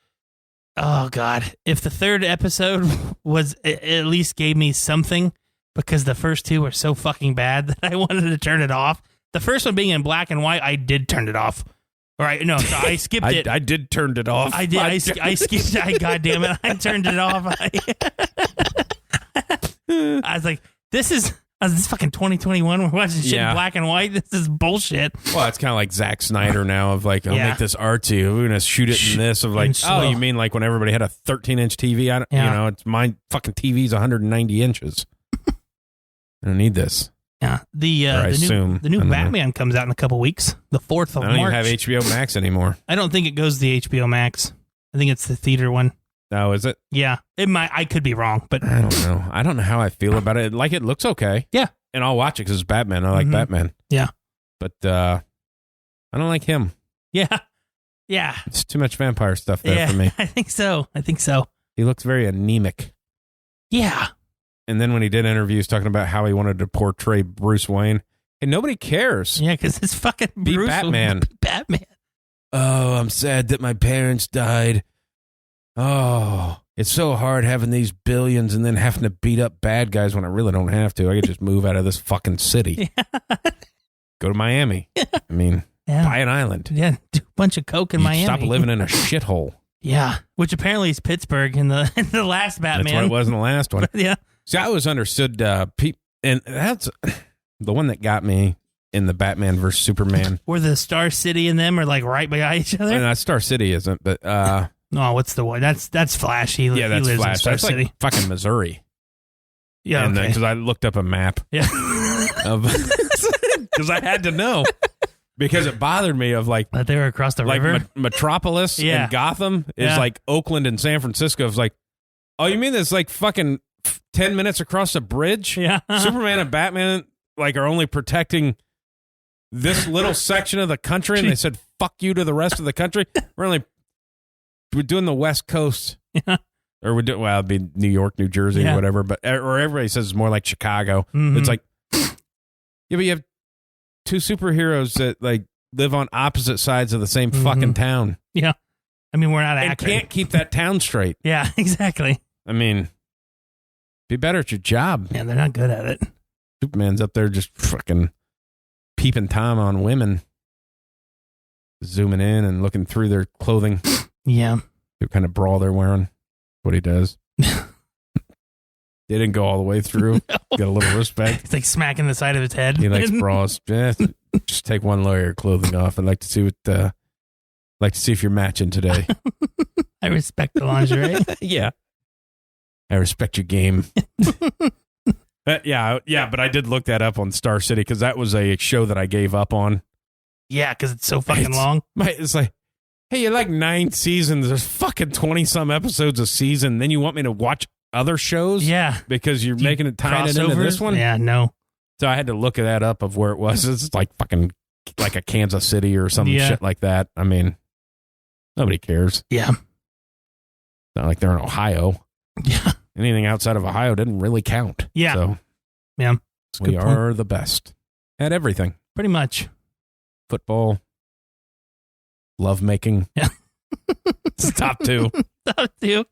oh God, if the third episode was at least gave me something, because the first 2 were so fucking bad that I wanted to turn it off. The first one being in black and white, I did turn it off. All right, no, so I skipped it. I did turn it off. I did. I skipped it. God damn it! I turned it off. I was like, "This is fucking 2021. We're watching shit in black and white. This is bullshit." Well, it's kind of like Zack Snyder now. Of like, I'll make this artsy. We're gonna shoot it in this. Of like, oh, you mean like when everybody had a 13-inch TV? It's my fucking TV's 190 inches. I don't need this. Yeah, the new Batman comes out in a couple weeks, the 4th of March. I don't even have HBO Max anymore. I don't think it goes to the HBO Max. I think it's the theater one. Oh, is it? Yeah, it might. I could be wrong, but I don't know. I don't know how I feel about it. Like, it looks okay. Yeah, and I'll watch it because it's Batman. I like Batman. Yeah, but I don't like him. Yeah. It's too much vampire stuff there for me. I think so. He looks very anemic. Yeah. And then when he did interviews talking about how he wanted to portray Bruce Wayne, and nobody cares. Yeah, because it's fucking be Bruce Batman. Batman. Oh, I'm sad that my parents died. Oh, it's so hard having these billions and then having to beat up bad guys when I really don't have to. I could just move out of this fucking city. Yeah. Go to Miami. I mean, buy an island. Yeah, do a bunch of coke in Miami. Stop living in a shithole. Yeah, which apparently is Pittsburgh in the last Batman. That's what it was in the last one. Yeah. See, I always understood, and that's the one that got me in the Batman versus Superman. Where the Star City and them are like right by each other. And Star City isn't, but no, what's the one? That's Flash. He that's lives Flash. in Star that's City. Like fucking Missouri. Yeah, because I looked up a map. Yeah, because I had to know. Because it bothered me of like that they were across the river. Metropolis and Gotham is like Oakland and San Francisco. It's like, oh, you mean it's like fucking 10 minutes across a bridge? Yeah. Superman and Batman are only protecting this little section of the country, and they said fuck you to the rest of the country. We're doing the West Coast. Yeah. Or it'd be New York, New Jersey, whatever, but or everybody says it's more like Chicago. Mm-hmm. It's like, yeah, but you have 2 superheroes that live on opposite sides of the same fucking town. Yeah. I mean, we're not and accurate. Can't keep that town straight. Yeah, exactly. I mean, be better at your job. Yeah, they're not good at it. Superman's up there just fucking peeping Tom on women, zooming in and looking through their clothing. Yeah. What kind of bra they're wearing. What he does. They didn't go all the way through. No. Get a little respect. It's like smacking the side of his head. He likes bras. Just take one layer of your clothing off. I'd like to see if you're matching today. I respect the lingerie. Yeah. I respect your game. Yeah, but I did look that up on Star City because that was a show that I gave up on. Yeah, because it's so fucking long. It's like, hey, you like 9 seasons. There's fucking 20-some episodes a season. Then you want me to watch other shows? Yeah. Because you're making it tying it into this one? Yeah, no. So I had to look that up of where it was. It's like fucking like a Kansas City or some shit like that. I mean, nobody cares. Yeah. It's not like they're in Ohio. Yeah. anything outside of Ohio didn't really count. Yeah. So Yeah. we are the best at everything. Pretty much. Football, lovemaking. Yeah. It's top 2. Top 2.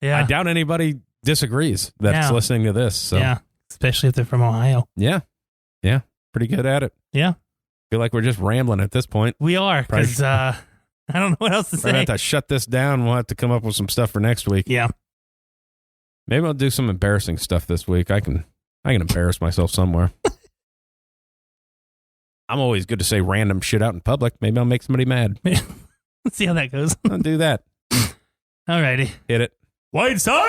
Yeah. I doubt anybody disagrees that's listening to this. So. Yeah. Especially if they're from Ohio. Yeah. Yeah. Pretty good at it. Yeah. Feel like we're just rambling at this point. We are, because I don't know what else to say. We're going to have to shut this down. We'll have to come up with some stuff for next week. Yeah. Maybe I'll do some embarrassing stuff this week. I can embarrass myself somewhere. I'm always good to say random shit out in public. Maybe I'll make somebody mad. Let's see how that goes. I'll do that. Alrighty. Hit it. Wideside!